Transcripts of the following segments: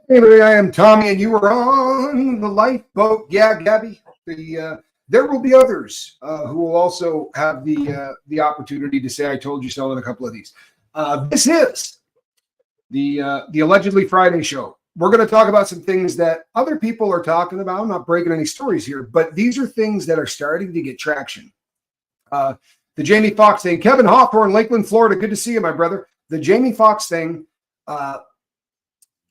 Hey, everybody, I am Tommy, and you are on the lifeboat. Yeah, Gabby. There will be others who will also have the opportunity to say "I told you so" in a couple of these. This is the allegedly Friday show. We're going to talk about some things that other people are talking about. I'm not breaking any stories here, but these are things that are starting to get traction. The Jamie Foxx thing. Kevin Hawthorne, Lakeland, Florida. Good to see you, my brother. The Jamie Foxx thing.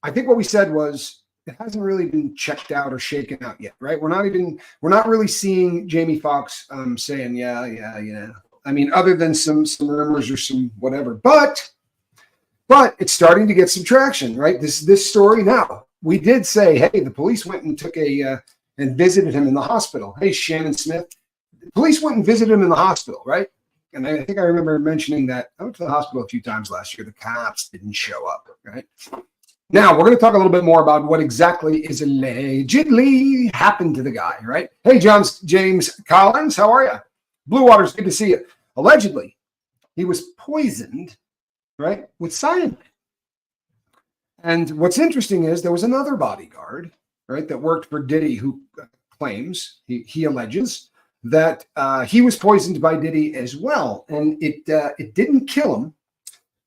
I think what we said was it hasn't really been checked out or shaken out yet, right? We're not really seeing Jamie Foxx saying, yeah. I mean, other than some rumors or some whatever, but it's starting to get some traction, right? This story now. We did say, hey, the police went and took and visited him in the hospital. Hey, Shannon Smith. The police went and visited him in the hospital, right? And I think I remember mentioning that I went to the hospital a few times last year. The cops didn't show up, right? Now, we're going to talk a little bit more about what exactly is allegedly happened to the guy, right? Hey, James Collins, how are you? Blue Waters, good to see you. Allegedly, he was poisoned, right, with cyanide. And what's interesting is there was another bodyguard, right, that worked for Diddy who claims, he alleges, that he was poisoned by Diddy as well. And it didn't kill him,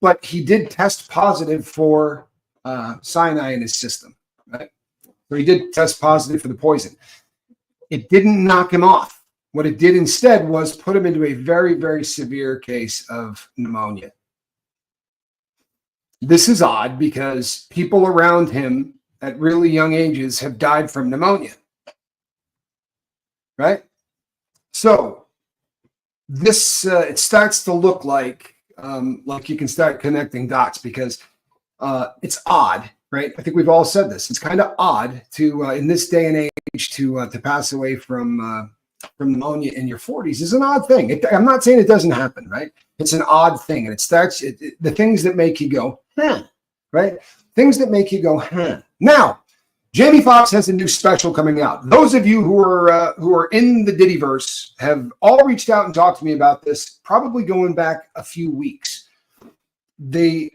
but he did test positive for cyanide in his system, right? So he did test positive for the poison. It didn't knock him off. What it did instead was put him into a very, very severe case of pneumonia. This is odd because people around him at really young ages have died from pneumonia, right? So this it starts to look like you can start connecting dots because it's odd, right? I think we've all said this. It's kind of odd to in this day and age to pass away from pneumonia in your 40s is an odd thing. I'm not saying it doesn't happen, right? It's an odd thing, and it starts the things that make you go, right? Things that make you go, Now, Jamie Foxx has a new special coming out. Those of you who are in the Diddyverse have all reached out and talked to me about this, probably going back a few weeks. The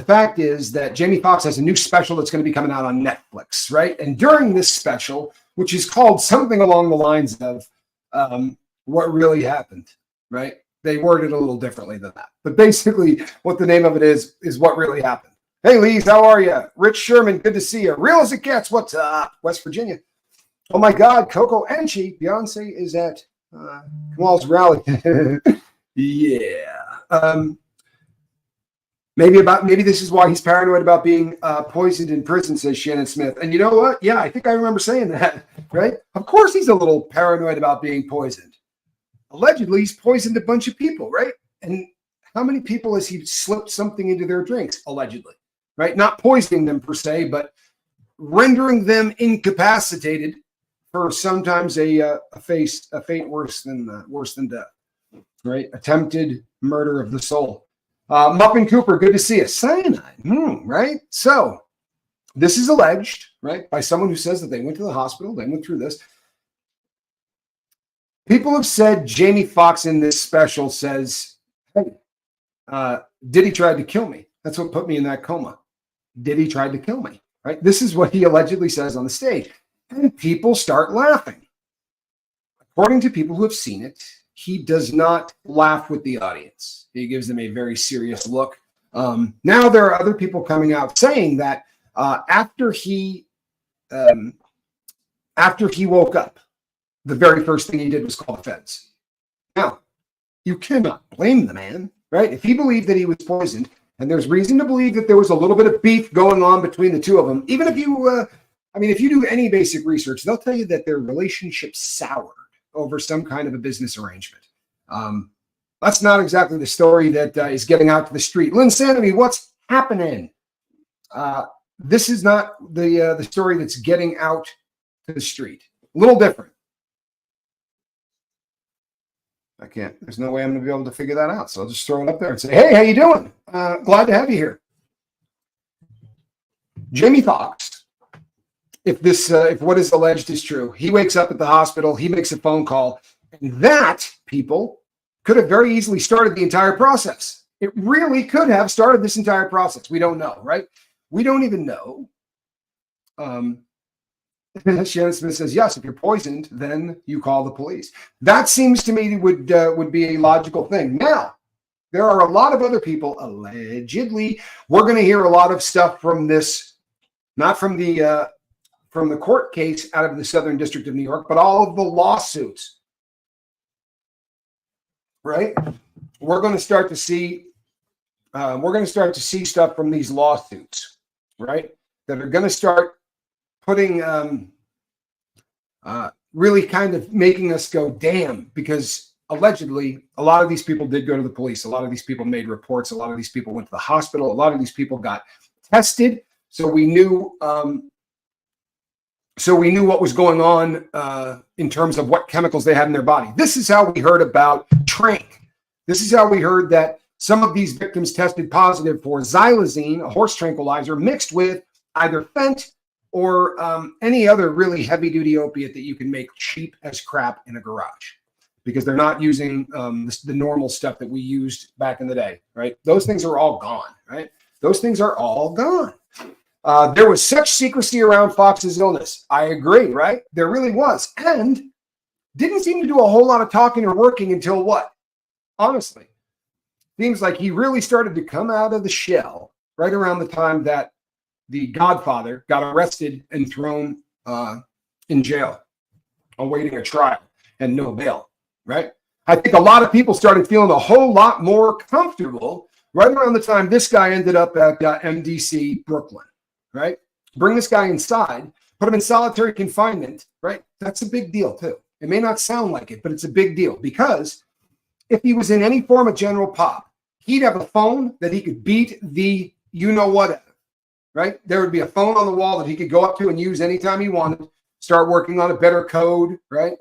fact is that Jamie Foxx has a new special that's going to be coming out on Netflix, right? And during this special, which is called something along the lines of What Really Happened, right? They worded it a little differently than that. But basically, what the name of it is What Really Happened. Hey, Lees, how are you? Rich Sherman, good to see you. Real as it gets, what's up? West Virginia. Oh, my God, Coco Anchi. Beyonce is at Kamal's rally. Yeah. Maybe this is why he's paranoid about being poisoned in prison, says Shannon Smith. And you know what? Yeah, I think I remember saying that, right? Of course he's a little paranoid about being poisoned. Allegedly, he's poisoned a bunch of people, right? And how many people has he slipped something into their drinks? Allegedly, right? Not poisoning them per se, but rendering them incapacitated for sometimes a fate worse than death, right? Attempted murder of the soul. Muffin Cooper, good to see you. Cyanide, right? So this is alleged, right, by someone who says that they went to the hospital, they went through this. People have said Jamie Foxx in this special says, hey, Diddy tried to kill me. That's what put me in that coma. Diddy tried to kill me, right? This is what he allegedly says on the stage. And people start laughing. According to people who have seen it, he does not laugh with the audience. He gives them a very serious look. Now there are other people coming out saying that after he woke up, the very first thing he did was call the feds. Now, you cannot blame the man, right? If he believed that he was poisoned, and there's reason to believe that there was a little bit of beef going on between the two of them, even if you, if you do any basic research, they'll tell you that their relationship soured over some kind of a business arrangement. That's not exactly the story that is getting out to the street. Lynn Sanity, what's happening? This is not the story that's getting out to the street. A little different. I can't. There's no way I'm going to be able to figure that out. So I'll just throw it up there and say, hey, how you doing? Glad to have you here. Jamie Foxx, if what is alleged is true, he wakes up at the hospital, he makes a phone call, and that, people, could have very easily started the entire process. It really could have started this entire process. We don't know, right? We don't even know Shannon Smith says, yes, if you're poisoned, then you call the police. That seems to me would be a logical thing. Now, there are a lot of other people, allegedly. We're going to hear a lot of stuff from this, not from the court case out of the Southern District of New York, but all of the lawsuits, right? We're going to start to see stuff from these lawsuits, right? That are going to start putting really kind of making us go, damn, because allegedly a lot of these people did go to the police. A lot of these people made reports. A lot of these people went to the hospital. A lot of these people got tested. So we knew what was going on in terms of what chemicals they had in their body. This is how we heard about Trank. This is how we heard that some of these victims tested positive for xylazine, a horse tranquilizer, mixed with either fent or any other really heavy-duty opiate that you can make cheap as crap in a garage, because they're not using the normal stuff that we used back in the day, right? Those things are all gone, right? Those things are all gone. There was such secrecy around Foxx's illness. I agree, right? There really was. And didn't seem to do a whole lot of talking or working until what? Honestly, seems like he really started to come out of the shell right around the time that the Godfather got arrested and thrown in jail, awaiting a trial and no bail, right? I think a lot of people started feeling a whole lot more comfortable right around the time this guy ended up at MDC Brooklyn, right? Bring this guy inside, put him in solitary confinement, right? That's a big deal too. It may not sound like it, but it's a big deal, because if he was in any form of general pop, he'd have a phone that he could beat the you-know-what at, right? There would be a phone on the wall that he could go up to and use anytime he wanted, start working on a better code, right?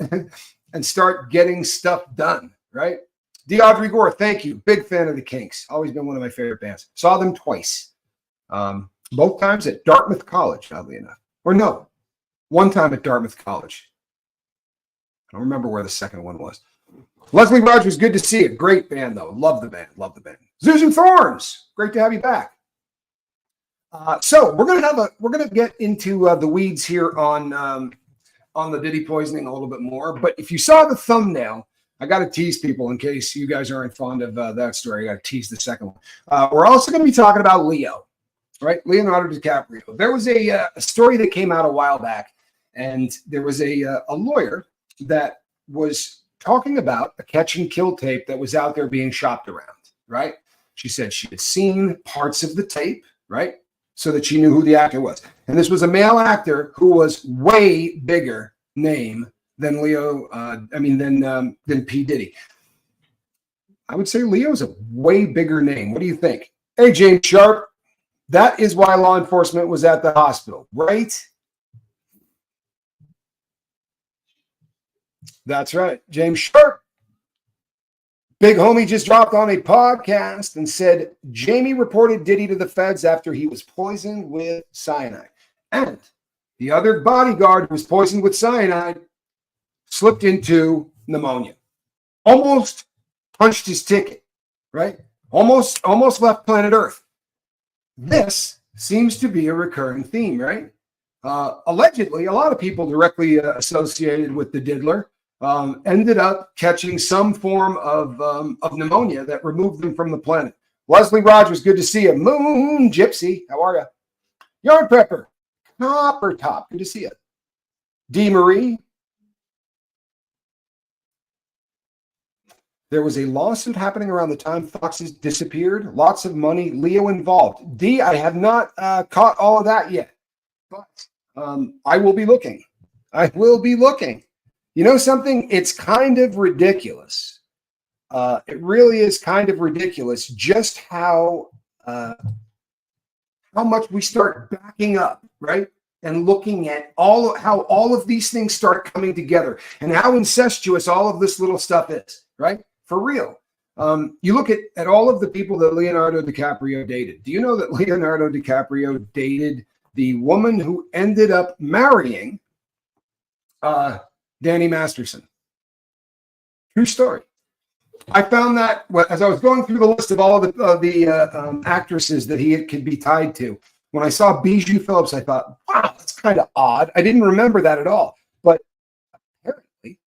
And start getting stuff done, right? Audrey Gore, thank you. Big fan of the Kinks. Always been one of my favorite bands. Saw them twice. Both times at Dartmouth College, oddly enough. Or no, one time at Dartmouth College. I don't remember where the second one was. Leslie Rogers, good to see you. Great band, though. Love the band. Love the band. Susan Thorns, great to have you back. So we're gonna get into the weeds here on the Diddy poisoning a little bit more. But if you saw the thumbnail, I got to tease people in case you guys aren't fond of that story. I got to tease the second one. We're also going to be talking about Leo, right? Leonardo DiCaprio. There was a story that came out a while back, and there was a lawyer that was talking about a catch and kill tape that was out there being shopped around, right? She said she had seen parts of the tape, right? So that she knew who the actor was. And this was a male actor who was way bigger name than than P. Diddy. I would say Leo's a way bigger name. What do you think? Hey, James Sharp, that is why law enforcement was at the hospital, right? That's right. James Sharp, big homie, just dropped on a podcast and said Jamie reported Diddy to the feds after he was poisoned with cyanide. And the other bodyguard who was poisoned with cyanide slipped into pneumonia. Almost punched his ticket, right? Almost left planet Earth. This seems to be a recurring theme, right? Allegedly, a lot of people directly associated with the diddler ended up catching some form of pneumonia that removed them from the planet. Leslie Rogers, good to see you. Moon Gypsy, how are you? Yard Pepper, Copper Top, good to see you. D. Marie. There was a lawsuit happening around the time Foxx disappeared. Lots of money. Leo involved. D, I have not caught all of that yet, but I will be looking. I will be looking. You know something? It's kind of ridiculous. It really is kind of ridiculous just how much we start backing up, right? And looking at how all of these things start coming together and how incestuous all of this little stuff is, right? For real. You look at all of the people that Leonardo DiCaprio dated. Do you know that Leonardo DiCaprio dated the woman who ended up marrying Danny Masterson? True story. I found that as I was going through the list of all of the actresses that he could be tied to, When I saw Bijou Phillips, I thought, wow, that's kind of odd. I didn't remember that at all. But apparently,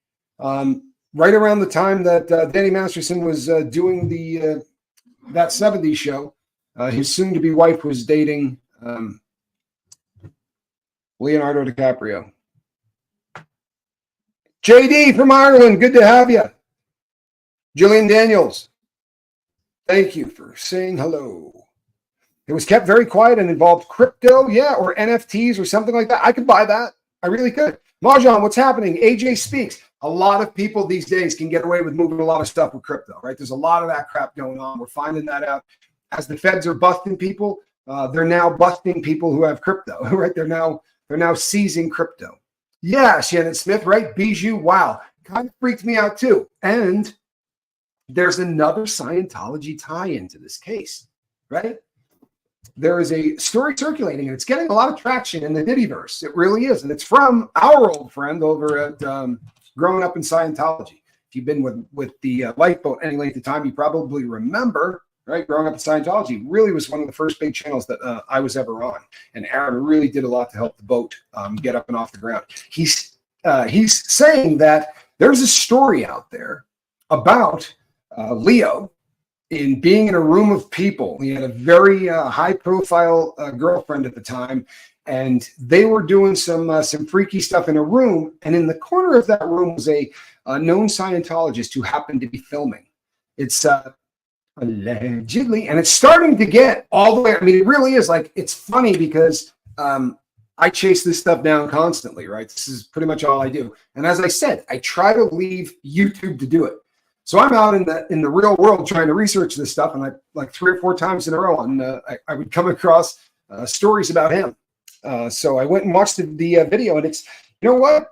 right around the time that Danny Masterson was doing that 70s show, his soon-to-be wife was dating Leonardo DiCaprio. JD from Ireland, good to have you. Jillian Daniels, thank you for saying hello. It was kept very quiet and involved crypto, yeah, or NFTs or something like that. I could buy that. I really could. Mahjong, what's happening? AJ speaks. A lot of people these days can get away with moving a lot of stuff with crypto, right? There's a lot of that crap going on. We're finding that out. As the feds are busting people, they're now busting people who have crypto, right? They're now seizing crypto. Yeah, Shannon Smith, right? Bijou, wow. Kind of freaked me out too. And there's another Scientology tie into this case, right? There is a story circulating, and it's getting a lot of traction in the Diddyverse. It really is. And it's from our old friend over at Growing Up in Scientology. If you've been with the Lifeboat any length of time, you probably remember, right? Growing Up in Scientology really was one of the first big channels that I was ever on. And Aaron really did a lot to help the boat get up and off the ground. He's saying that there's a story out there about Leo in being in a room of people. He had a very high-profile girlfriend at the time, and they were doing some freaky stuff in a room. And in the corner of that room was a known Scientologist who happened to be filming. It's allegedly, and it's starting to get all the way. I mean, it really is like, it's funny because I chase this stuff down constantly, right? This is pretty much all I do. And as I said, I try to leave YouTube to do it. So I'm out in the real world trying to research this stuff, and I like 3 or 4 times in a row, and I would come across stories about him. So I went and watched the video, and it's, you know what?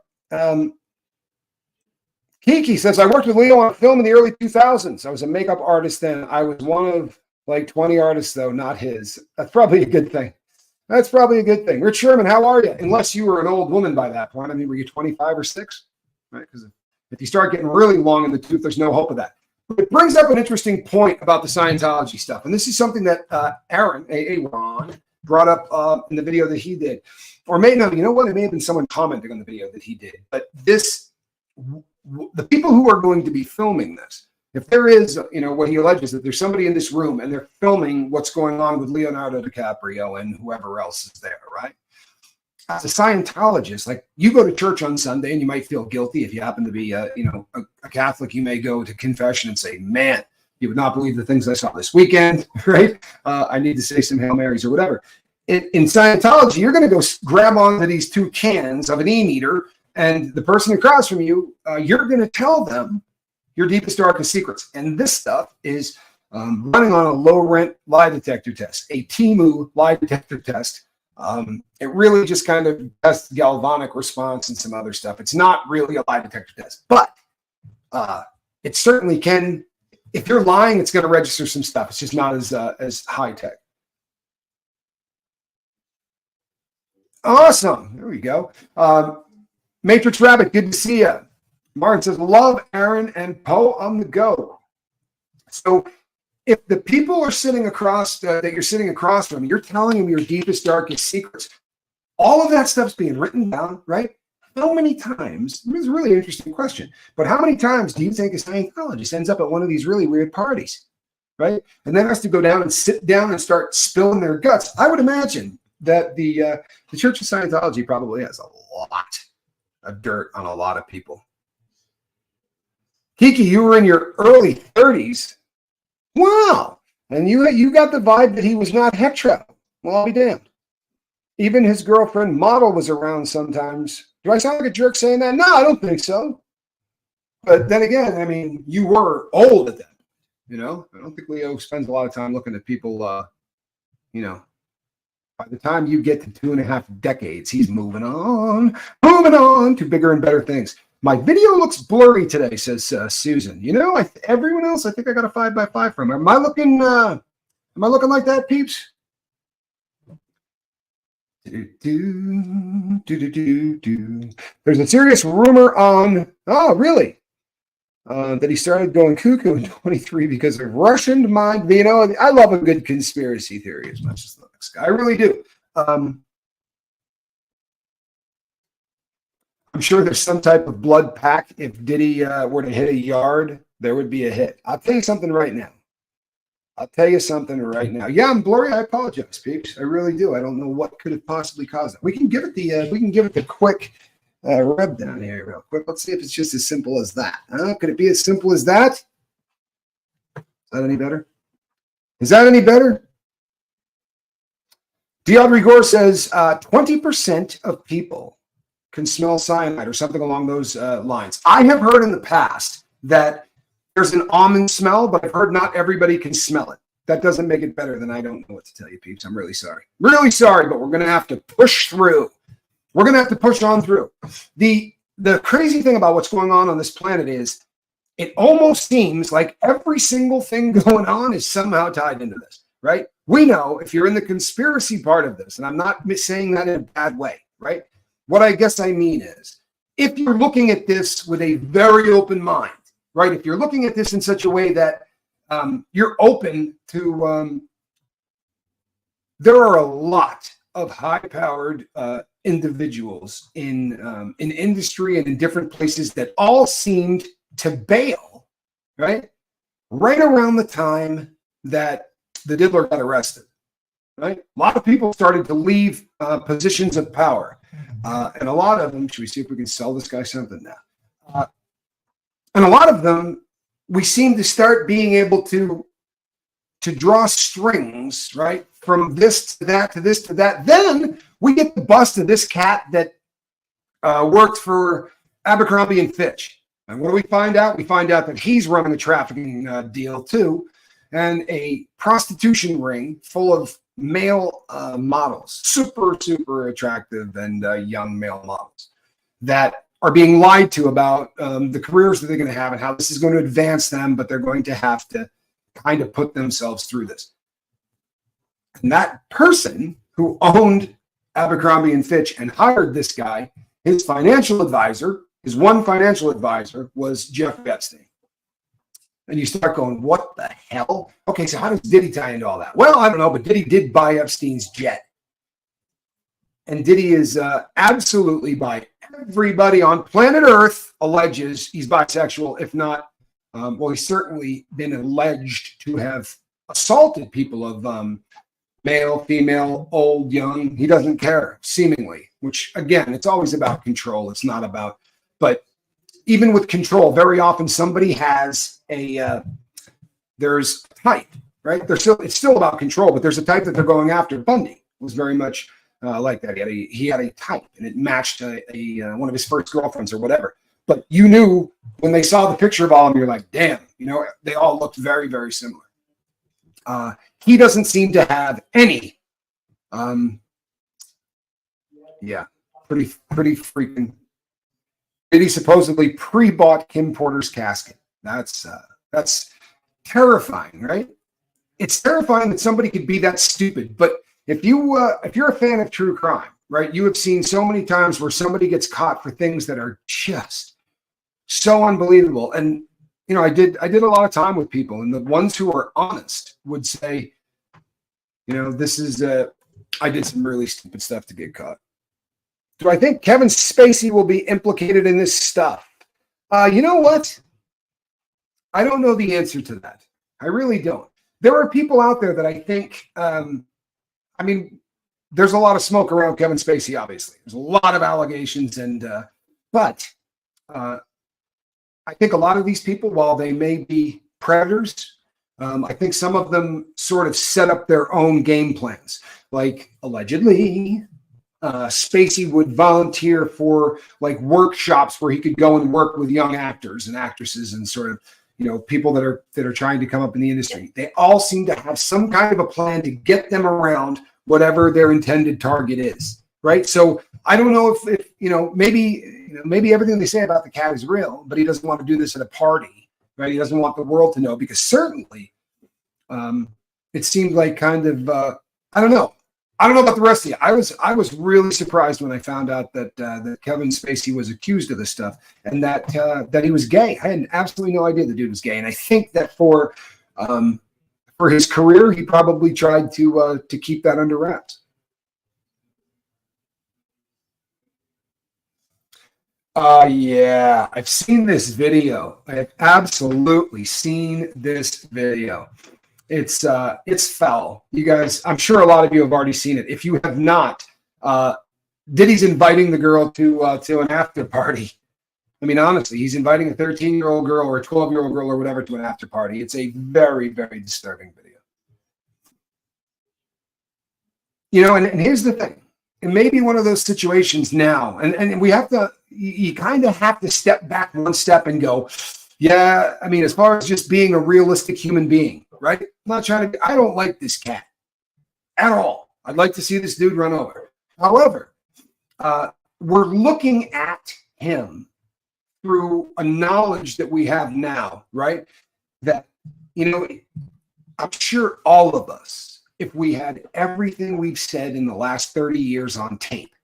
Kiki says, I worked with Leo on film in the early 2000s. I was a makeup artist then. I was one of like 20 artists, though, not his. That's probably a good thing. That's probably a good thing. Rich Sherman, how are you? Unless you were an old woman by that point. I mean, were you 25 or 6? Right? Because if you start getting really long in the tooth, there's no hope of that. But it brings up an interesting point about the Scientology stuff. And this is something that Aaron, Ron, brought up in the video that he did. Or you know what? It may have been someone commenting on the video that he did. But the people who are going to be filming this, if there is, what he alleges, that there's somebody in this room and they're filming what's going on with Leonardo DiCaprio and whoever else is there, right? As a Scientologist, like, you go to church on Sunday and you might feel guilty. If you happen to be, a Catholic, you may go to confession and say, man, you would not believe the things I saw this weekend, right? I need to say some Hail Marys or whatever. In Scientology, you're going to go grab onto these 2 cans of an e-meter, and the person across from you, you're going to tell them your deepest, darkest secrets. And this stuff is running on a low-rent lie detector test, a Temu lie detector test. It really just kind of tests galvanic response and some other stuff. It's not really a lie detector test, but it certainly can. If you're lying, it's going to register some stuff. It's just not as high tech. Awesome. There we go. Matrix Rabbit, good to see you. Martin says, love Aaron and Poe on the go. So if the people are sitting across, that you're sitting across from, you're telling them your deepest, darkest secrets, all of that stuff's being written down, right? How many times, it's a really interesting question, but how many times do you think a Scientologist ends up at one of these really weird parties, right? And then has to go down and sit down and start spilling their guts. I would imagine that the Church of Scientology probably has a lot of dirt on a lot of people. Kiki, you were in your early 30s. Wow. And you got the vibe that he was not hetero. Well, I'll be damned. Even his girlfriend model was around sometimes. Do I sound like a jerk saying that? No, I don't think so. But then again, I mean, you were old at that. I don't think Leo spends a lot of time looking at people, by the time you get to 2.5 decades, he's moving on to bigger and better things. My video looks blurry today, says Susan. Everyone else, I think I got a 5x5 from her. Am I looking like that, peeps? There's a serious rumor on, that he started going cuckoo in 23 because of Russian mind. I love a good conspiracy theory as much as the next guy. I really do. I'm sure there's some type of blood pack. If Diddy were to hit a yard, there would be a hit. I'll tell you something right now. Yeah, I'm blurry. I apologize, peeps. I really do. I don't know what could have possibly caused it. We can give it the quick rub down here real quick. Let's see if it's just as simple as that. Could it be as simple as that? Is that any better? Deaudrey Gore says 20% of people can smell cyanide or something along those lines. I have heard in the past that there's an almond smell, but I've heard not everybody can smell it. That doesn't make it better. Then I don't know what to tell you, peeps. I'm really sorry. Really sorry, but we're going to have to push through. We're going to have to push on through. The crazy thing about what's going on this planet is it almost seems like every single thing going on is somehow tied into this, right? We know if you're in the conspiracy part of this, and I'm not saying that in a bad way, right? What I guess I mean is if you're looking at this with a very open mind, right? If you're looking at this in such a way that you're open to, there are a lot of high-powered individuals in industry and in different places that all seemed to bail, right around the time that the diddler got arrested, right? A lot of people started to leave positions of power, and a lot of them. Should we see if we can sell this guy something now? And a lot of them, we seem to start being able to draw strings, right? From this to that to this to that. Then we get the bust of this cat that worked for Abercrombie and Fitch. And what do we find out? We find out that he's running a trafficking deal too, and a prostitution ring full of male models, super, super attractive and young male models that are being lied to about the careers that they're going to have and how this is going to advance them, but they're going to have to kind of put themselves through this. And that person who owned Abercrombie and Fitch and hired this guy, his financial advisor, his one financial advisor was Jeff Epstein. And you start going, what the hell? Okay, so how does Diddy tie into all that? Well, I don't know, but Diddy did buy Epstein's jet. And Diddy is absolutely, by everybody on planet Earth, alleges he's bisexual, if not, well, he's certainly been alleged to have assaulted people of male, female, old, young. He doesn't care, seemingly, which, again, it's always about control. It's not about, but even with control, very often somebody has there's a type, right? It's still about control, but there's a type that they're going after. Bundy was very much like that. He had a type, and it matched one of his first girlfriends or whatever. But you knew when they saw the picture of all of them, you're like, damn, they all looked very, very similar. He doesn't seem to have any. Pretty freaking. Did he supposedly pre-bought Kim Porter's casket? That's terrifying, right? It's terrifying that somebody could be that stupid. But if you're a fan of true crime, right, you have seen so many times where somebody gets caught for things that are just so unbelievable. And I did a lot of time with people, and the ones who are honest would say, this is I did some really stupid stuff to get caught. Do I think Kevin Spacey will be implicated in this stuff? You know what? I don't know the answer to that. I really don't. There are people out there that I think, there's a lot of smoke around Kevin Spacey, obviously. There's a lot of allegations, but I think a lot of these people, while they may be predators, I think some of them sort of set up their own game plans. Like, allegedly, Spacey would volunteer for like workshops where he could go and work with young actors and actresses and sort of, people that are trying to come up in the industry. They all seem to have some kind of a plan to get them around whatever their intended target is, right? So I don't know if maybe everything they say about the cat is real, but he doesn't want to do this at a party, right? He doesn't want the world to know, because certainly it seemed like kind of I don't know about the rest of you. I was really surprised when I found out that Kevin Spacey was accused of this stuff, and that he was gay. I had absolutely no idea the dude was gay, and I think that for his career, he probably tried to keep that under wraps. Yeah, I've seen this video. I've absolutely seen this video. It's foul. You guys, I'm sure a lot of you have already seen it. If you have not, Diddy's inviting the girl to an after party. I mean, honestly, he's inviting a 13-year-old girl or a 12-year-old girl or whatever to an after party. It's a very, very disturbing video. You know, and here's the thing. It may be one of those situations now, and we have to, you kind of have to step back one step and go, yeah, I mean, as far as just being a realistic human being, right? I'm not trying to, I don't like this cat at all. I'd like to see this dude run over. However, we're looking at him through a knowledge that we have now, right? That, you know, I'm sure all of us, if we had everything we've said in the last 30 years on tape,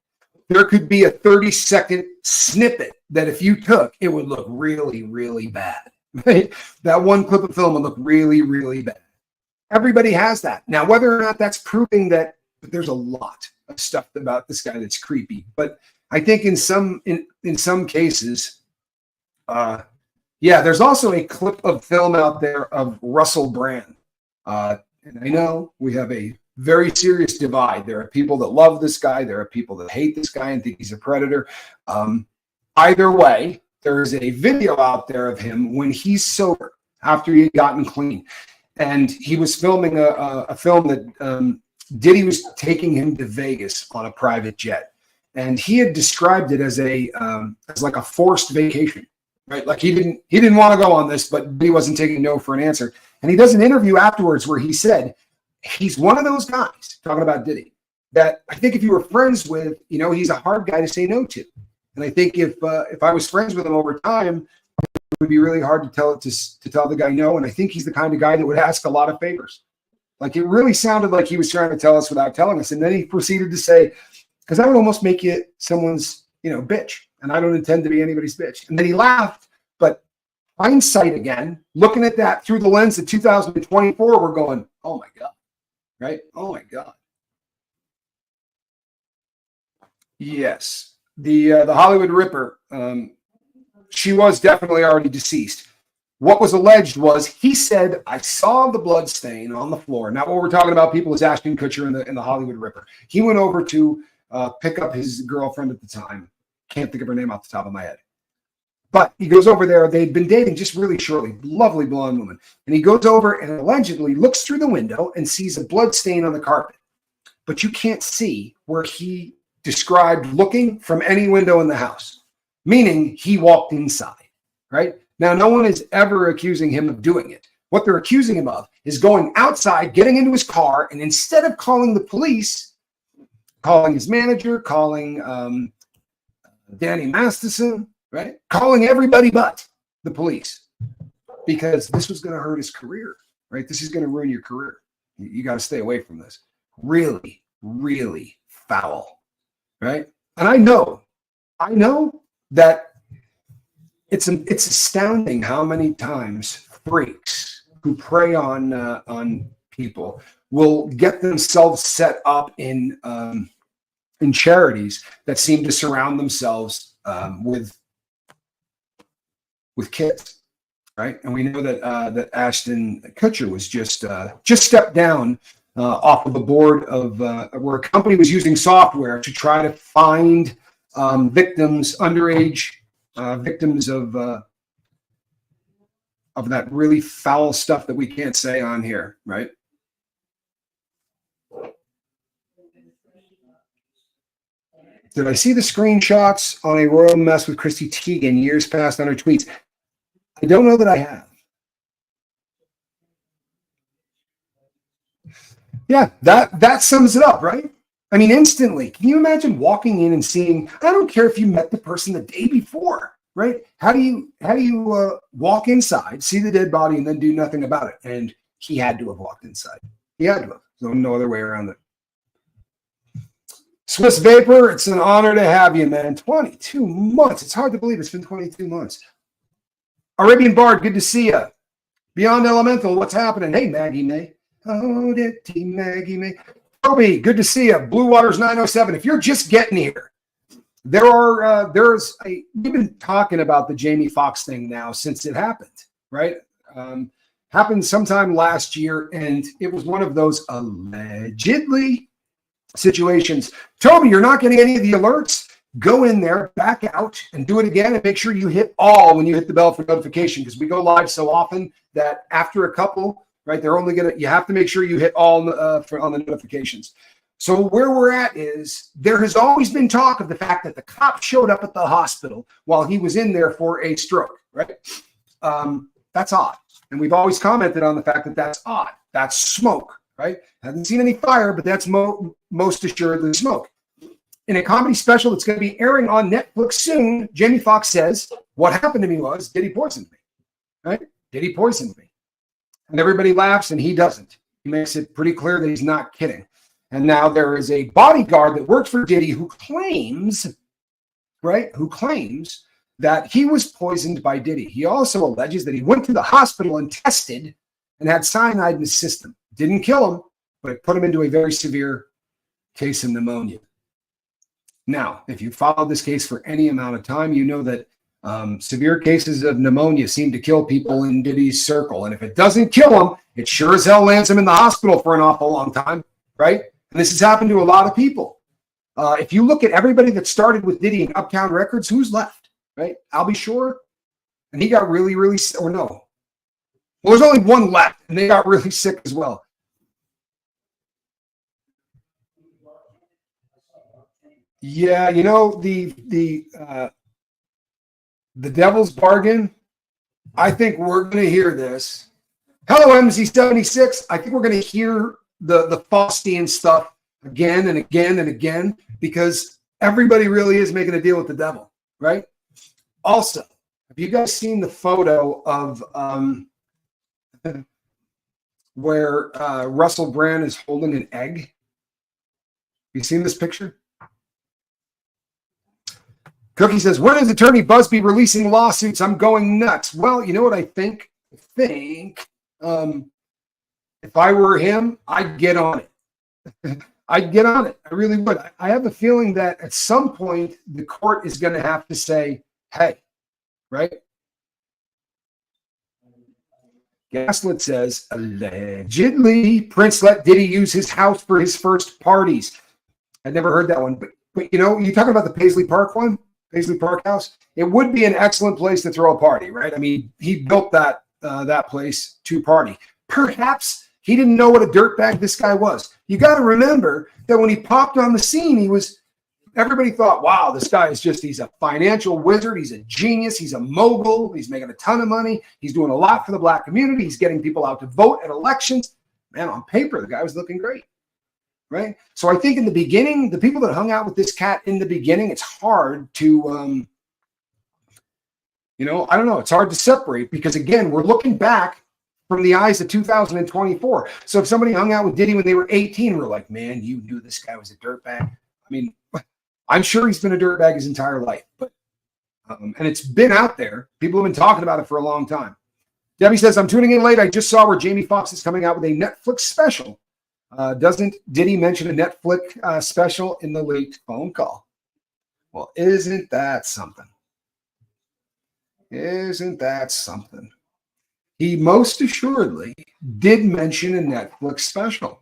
there could be a 30-second snippet that if you took, it would look really, really bad. Right? That one clip of film would look really, really bad. Everybody has that. Now, whether or not that's proving that there's a lot of stuff about this guy that's creepy, but I think in some cases, yeah, there's also a clip of film out there of Russell Brand. And I know we have a very serious divide. There are people that love this guy. There are people that hate this guy and think he's a predator. Either way, there is a video out there of him when he's sober, after he had gotten clean. And he was filming a film that Diddy was taking him to Vegas on a private jet. And he had described it as like a forced vacation, right? Like he didn't want to go on this, but he wasn't taking no for an answer. And he does an interview afterwards where he said he's one of those guys, talking about Diddy, that I think if you were friends with, you know, he's a hard guy to say no to. And I think if I was friends with him over time, it would be really hard to tell the guy no. And I think he's the kind of guy that would ask a lot of favors. Like it really sounded like he was trying to tell us without telling us. And then he proceeded to say, because I would almost make you someone's, you know, bitch. And I don't intend to be anybody's bitch. And then he laughed, but hindsight again, looking at that through the lens of 2024, we're going, oh my God, right? Oh my God. Yes. The Hollywood Ripper, she was definitely already deceased. What was alleged was he said, I saw the blood stain on the floor. Now, what we're talking about, people, is Ashton Kutcher in the Hollywood Ripper. He went over to pick up his girlfriend at the time. Can't think of her name off the top of my head. But he goes over there. They'd been dating just really shortly. Lovely blonde woman. And he goes over and allegedly looks through the window and sees a blood stain on the carpet. But you can't see where he described looking from any window in the house, meaning he walked inside, right? Now, no one is ever accusing him of doing it. What they're accusing him of is going outside, getting into his car, and instead of calling the police, calling his manager, calling Danny Masterson, right? Calling everybody but the police, because this was going to hurt his career, right? This is going to ruin your career. You got to stay away from this. Really, really foul, right? And I know that it's astounding how many times freaks who prey on people will get themselves set up in charities that seem to surround themselves with kids, right? And we know that Ashton Kutcher was just stepped down off of the board of where a company was using software to try to find victims, underage victims of that really foul stuff that we can't say on here, right? Did I see the screenshots on a royal mess with Chrissy Teigen years past on her tweets? I don't know that I have. Yeah, that sums it up, right? I mean, instantly. Can you imagine walking in and seeing, I don't care if you met the person the day before, right? How do you walk inside, see the dead body, and then do nothing about it? And he had to have walked inside. He had to have. There's no other way around it. Swiss Vapor, it's an honor to have you, man. 22 months. It's hard to believe it's been 22 months. Arabian Bard, good to see you. Beyond Elemental, what's happening? Hey, Maggie May. Oh, Daddy Maggie May. Toby, good to see you. Blue Waters 907. If you're just getting here, we've been talking about the Jamie Foxx thing now since it happened, right? Happened sometime last year, and it was one of those allegedly situations. Toby, you're not getting any of the alerts. Go in there, back out, and do it again, and make sure you hit all when you hit the bell for notification, because we go live so often that after a couple, right, you have to make sure you hit all on the notifications. So where we're at is there has always been talk of the fact that the cop showed up at the hospital while he was in there for a stroke, right? That's odd. And we've always commented on the fact that that's odd. That's smoke, right? Haven't seen any fire, but that's most assuredly smoke. In a comedy special that's going to be airing on Netflix soon, Jamie Foxx says, what happened to me was Diddy poisoned me, right? Diddy poisoned me. And everybody laughs and he doesn't. He makes it pretty clear that he's not kidding. And now there is a bodyguard that worked for Diddy who claims that he was poisoned by Diddy. He also alleges that he went to the hospital and tested and had cyanide in his system. Didn't kill him, but it put him into a very severe case of pneumonia. Now, if you followed this case for any amount of time, you know that severe cases of pneumonia seem to kill people in Diddy's circle. And if it doesn't kill him, it sure as hell lands him in the hospital for an awful long time, right? And this has happened to a lot of people. If you look at everybody that started with Diddy in Uptown Records, who's left, right? I'll be sure. And he got really, really sick. Or no. Well, there's only one left, and they got really sick as well. Yeah, you know, the devil's bargain. I think we're going to hear this. Hello, MZ76. I think we're going to hear the Faustian stuff again and again and again, because everybody really is making a deal with the devil, right? Also, have you guys seen the photo of where Russell Brand is holding an egg? Have you seen this picture? Cookie says, when is Attorney Busby releasing lawsuits? I'm going nuts. Well, you know what I think? If I were him, I'd get on it. I'd get on it. I really would. I have a feeling that at some point the court is going to have to say, hey, right? Gaslit says, allegedly, Prince let Diddy use his house for his first parties. I'd never heard that one. But you know, you're talking about the Paisley Park one? Paisley Park House? It would be an excellent place to throw a party, right? I mean, he built that place to party. Perhaps he didn't know what a dirtbag this guy was. You got to remember that when he popped on the scene, everybody thought, wow, this guy he's a financial wizard. He's a genius. He's a mogul. He's making a ton of money. He's doing a lot for the black community. He's getting people out to vote at elections. Man, on paper, the guy was looking great, right? So I think in the beginning, the people that hung out with this cat in the beginning, it's hard to, I don't know. It's hard to separate because, again, we're looking back from the eyes of 2024. So if somebody hung out with Diddy when they were 18, we're like, man, you knew this guy was a dirtbag. I mean, I'm sure he's been a dirtbag his entire life, but and it's been out there. People have been talking about it for a long time. Debbie says, I'm tuning in late. I just saw where Jamie Foxx is coming out with a Netflix special. Doesn't Diddy mention a Netflix special in the late phone call? Well, isn't that something? Isn't that something? He most assuredly did mention a Netflix special.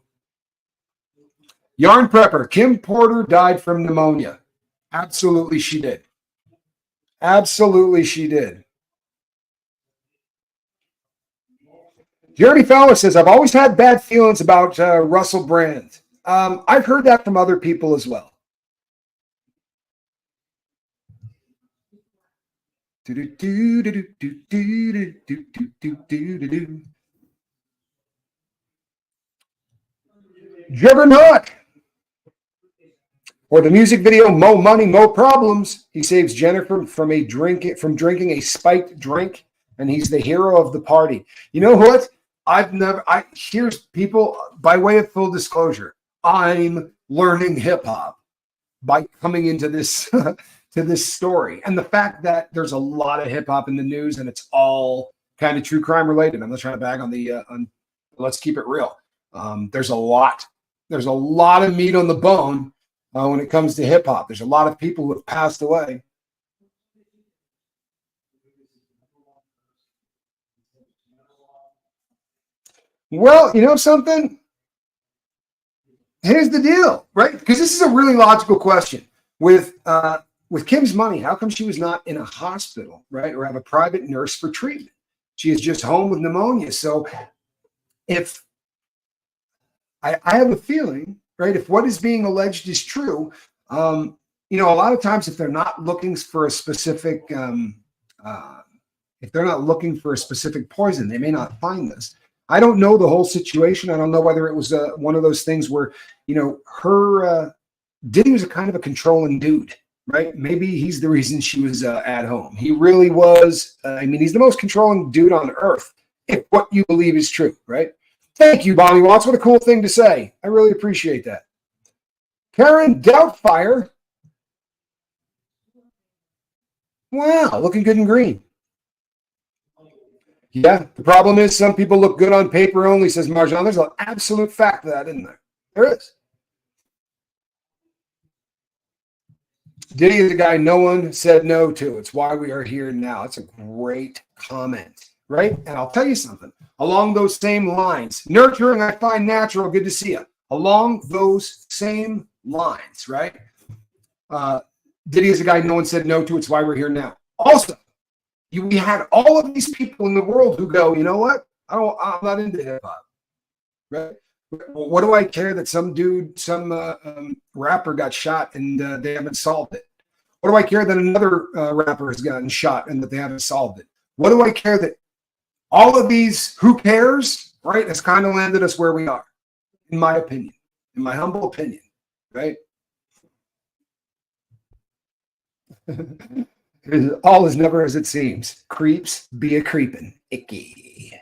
Yarn Prepper, Kim Porter died from pneumonia. Absolutely she did. Absolutely she did. Jeremy Fowler says, I've always had bad feelings about Russell Brand. I've heard that from other people as well. Juggernaut. Or the music video, Mo Money, Mo Problems. He saves Jennifer from drinking a spiked drink, and he's the hero of the party. You know what? Here's people, by way of full disclosure, I'm learning hip hop by coming into this to this story. And the fact that there's a lot of hip hop in the news and it's all kind of true crime related. I'm not trying to bag on let's keep it real. There's a lot of meat on the bone when it comes to hip hop. There's a lot of people who have passed away. Well, you know something? Here's the deal, right? Because this is a really logical question. With Kim's money, how come she was not in a hospital, right, or have a private nurse for treatment? She is just home with pneumonia. So if I have a feeling, right, if what is being alleged is true, you know, a lot of times if they're not looking for a specific, if they're not looking for a specific poison, they may not find this. I don't know the whole situation. I don't know whether it was one of those things where, you know, Diddy was a kind of a controlling dude, right? Maybe he's the reason she was at home. He really was. I mean, he's the most controlling dude on earth, if what you believe is true, right? Thank you, Bonnie Watts. What a cool thing to say. I really appreciate that. Karen Doubtfire. Wow, looking good and green. Yeah, the problem is some people look good on paper only, says Marjan. There's an absolute fact of that, isn't there? There is. Diddy is a guy no one said no to. It's why we are here now. It's a great comment, right? And I'll tell you something. Along those same lines, nurturing, I find natural. Good to see you. Along those same lines, right? Diddy is a guy no one said no to. It's why we're here now. Also, we had all of these people in the world who go, you know what? I'm not into hip hop, right? What do I care that some dude, some rapper got shot and they haven't solved it? What do I care that another rapper has gotten shot and that they haven't solved it? What do I care that all of these who cares, right, has kind of landed us where we are, in my opinion, in my humble opinion, right? All is never as it seems. Creeps be a creepin'. Icky.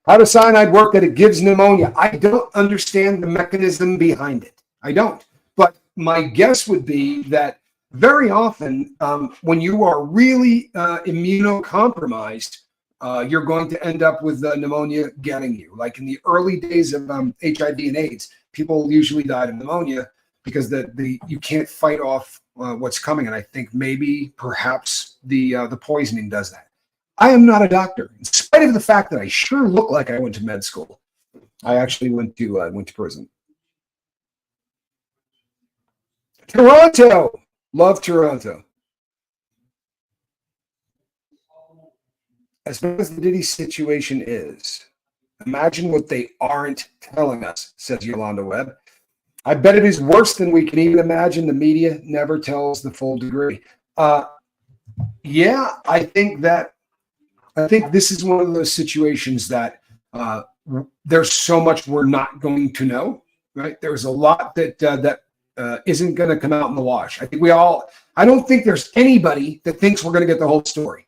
How does cyanide work that it gives pneumonia? I don't understand the mechanism behind it. I don't. But my guess would be that very often when you are really immunocompromised, you're going to end up with pneumonia getting you. Like in the early days of HIV and AIDS, people usually died of pneumonia because you can't fight off what's coming. And I think maybe perhaps the poisoning does that. I am not a doctor, in spite of the fact that I sure look like I went to med school. I actually went to prison. Toronto, love Toronto. As bad as the Diddy situation is, imagine what they aren't telling us, says Yolanda Webb. I bet it is worse than we can even imagine. The media never tells the full degree. Yeah, I think this is one of those situations that there's so much we're not going to know, right? There's a lot that isn't going to come out in the wash. I think I don't think there's anybody that thinks we're going to get the whole story.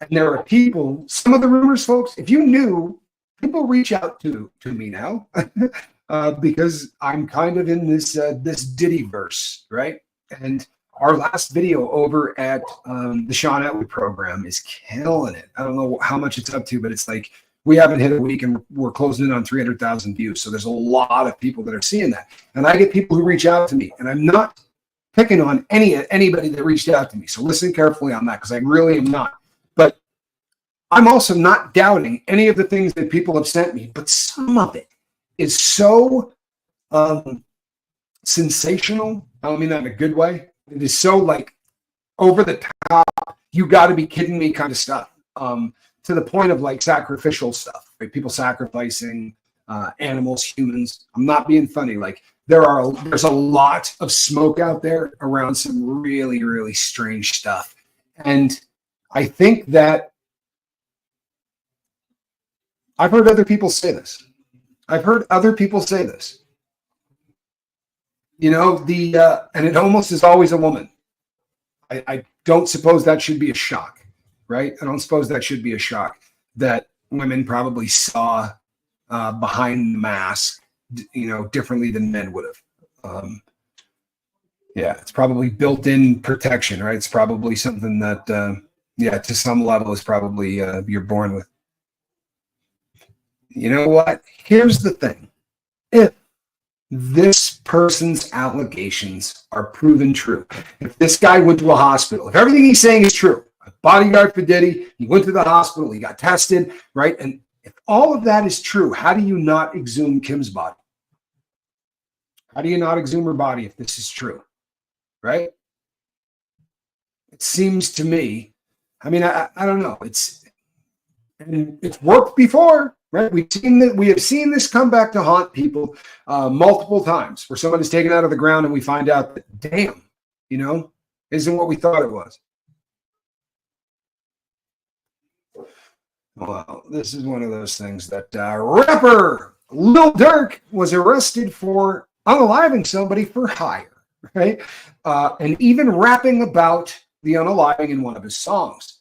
And there are people, some of the rumors, folks, if you knew, people reach out to me now because I'm kind of in this Diddy verse, right? And our last video over at the Sean Atwood program is killing it. I don't know how much it's up to, but it's like we haven't hit a week and we're closing in on 300,000 views. So there's a lot of people that are seeing that. And I get people who reach out to me, and I'm not picking on anybody that reached out to me. So listen carefully on that because I really am not. But I'm also not doubting any of the things that people have sent me, but some of it is so sensational. I don't mean that in a good way. It is so like over the top, you got to be kidding me kind of stuff, to the point of like sacrificial stuff, right? People sacrificing animals, humans. I'm not being funny. Like there's a lot of smoke out there around some really, really strange stuff. And I think that I've heard other people say this. You know, and it almost is always a woman. I don't suppose that should be a shock, right? I don't suppose that should be a shock that women probably saw behind the mask, you know, differently than men would have. Yeah, it's probably built-in protection, right? It's probably something that, to some level is probably you're born with. You know what? Here's the thing. if this person's allegations are proven true, if this guy went to a hospital, if everything he's saying is true, a bodyguard for Diddy, he went to the hospital, he got tested, right? And if all of that is true, how do you not exhume Kim's body? How do you not exhume her body if this is true, right? It seems to me, I mean, I don't know. It's worked before, right? We have seen this come back to haunt people multiple times, where someone is taken out of the ground and we find out that, damn, isn't what we thought it was. Well, this is one of those things that rapper Lil Durk was arrested for unaliving somebody for hire, right? And even rapping about the unaliving in one of his songs.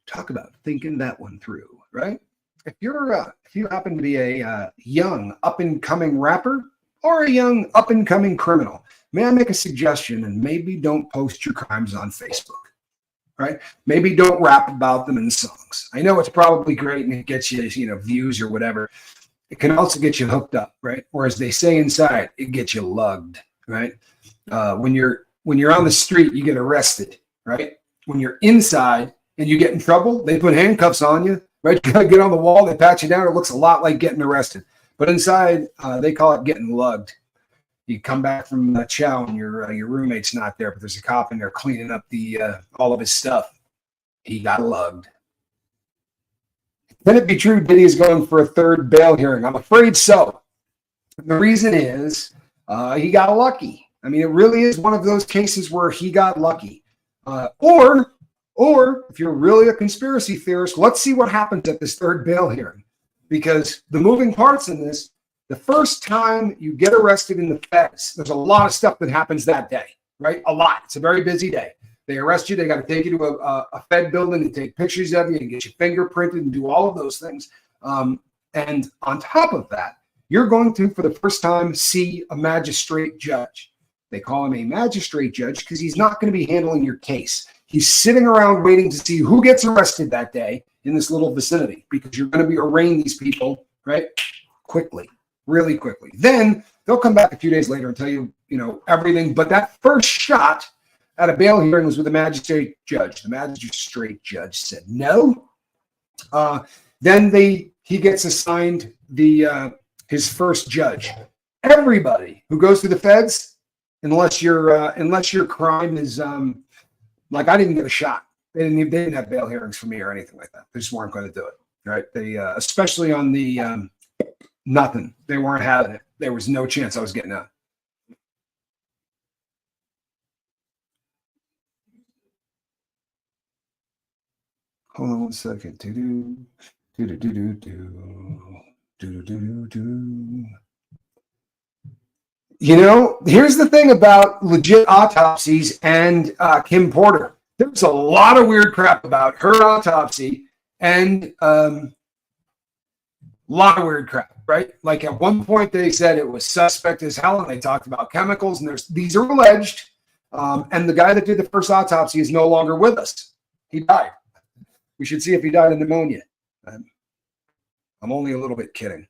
Talk about thinking that one through, right? If you happen to be a young up-and-coming rapper or a young up-and-coming criminal, may I make a suggestion? And maybe don't post your crimes on Facebook, right? Maybe don't rap about them in songs. I know it's probably great and it gets you, views or whatever. It can also get you hooked up, right? Or as they say inside, it gets you lugged, right? When you're on the street, you get arrested, right? When you're inside and you get in trouble, they put handcuffs on you, right? You gotta get on the wall, they pat you down. It looks a lot like getting arrested. But inside, they call it getting lugged. You come back from chow and your roommate's not there, but there's a cop in there cleaning up all of his stuff. He got lugged. Can it be true Diddy is going for a third bail hearing? I'm afraid so. The reason is he got lucky. I mean, it really is one of those cases where he got lucky. Or if you're really a conspiracy theorist, let's see what happens at this third bail hearing. Because the moving parts in this, the first time you get arrested in the feds, there's a lot of stuff that happens that day, right? A lot. It's a very busy day. They arrest you. They got to take you to a Fed building and take pictures of you and get you fingerprinted and do all of those things. And on top of that, you're going to, for the first time, see a magistrate judge. They call him a magistrate judge because he's not going to be handling your case. He's sitting around waiting to see who gets arrested that day in this little vicinity, because you're going to be arraigning these people, right? Quickly, really quickly. Then they'll come back a few days later and tell you, everything. But that first shot at a bail hearing was with the magistrate judge. The magistrate judge said no. Then he gets assigned his first judge. Everybody who goes through the feds, unless your crime is like I didn't get a shot. They didn't have bail hearings for me or anything like that. They just weren't going to do it. Right? They especially on the nothing. They weren't having it. There was no chance I was getting out. Hold on one second. Here's the thing about legit autopsies and Kim Porter. There's a lot of weird crap about her autopsy and a lot of weird crap, right? Like at one point they said it was suspect as hell, and they talked about chemicals, and these are alleged. And the guy that did the first autopsy is no longer with us. He died. We should see if he died of pneumonia. I'm only a little bit kidding.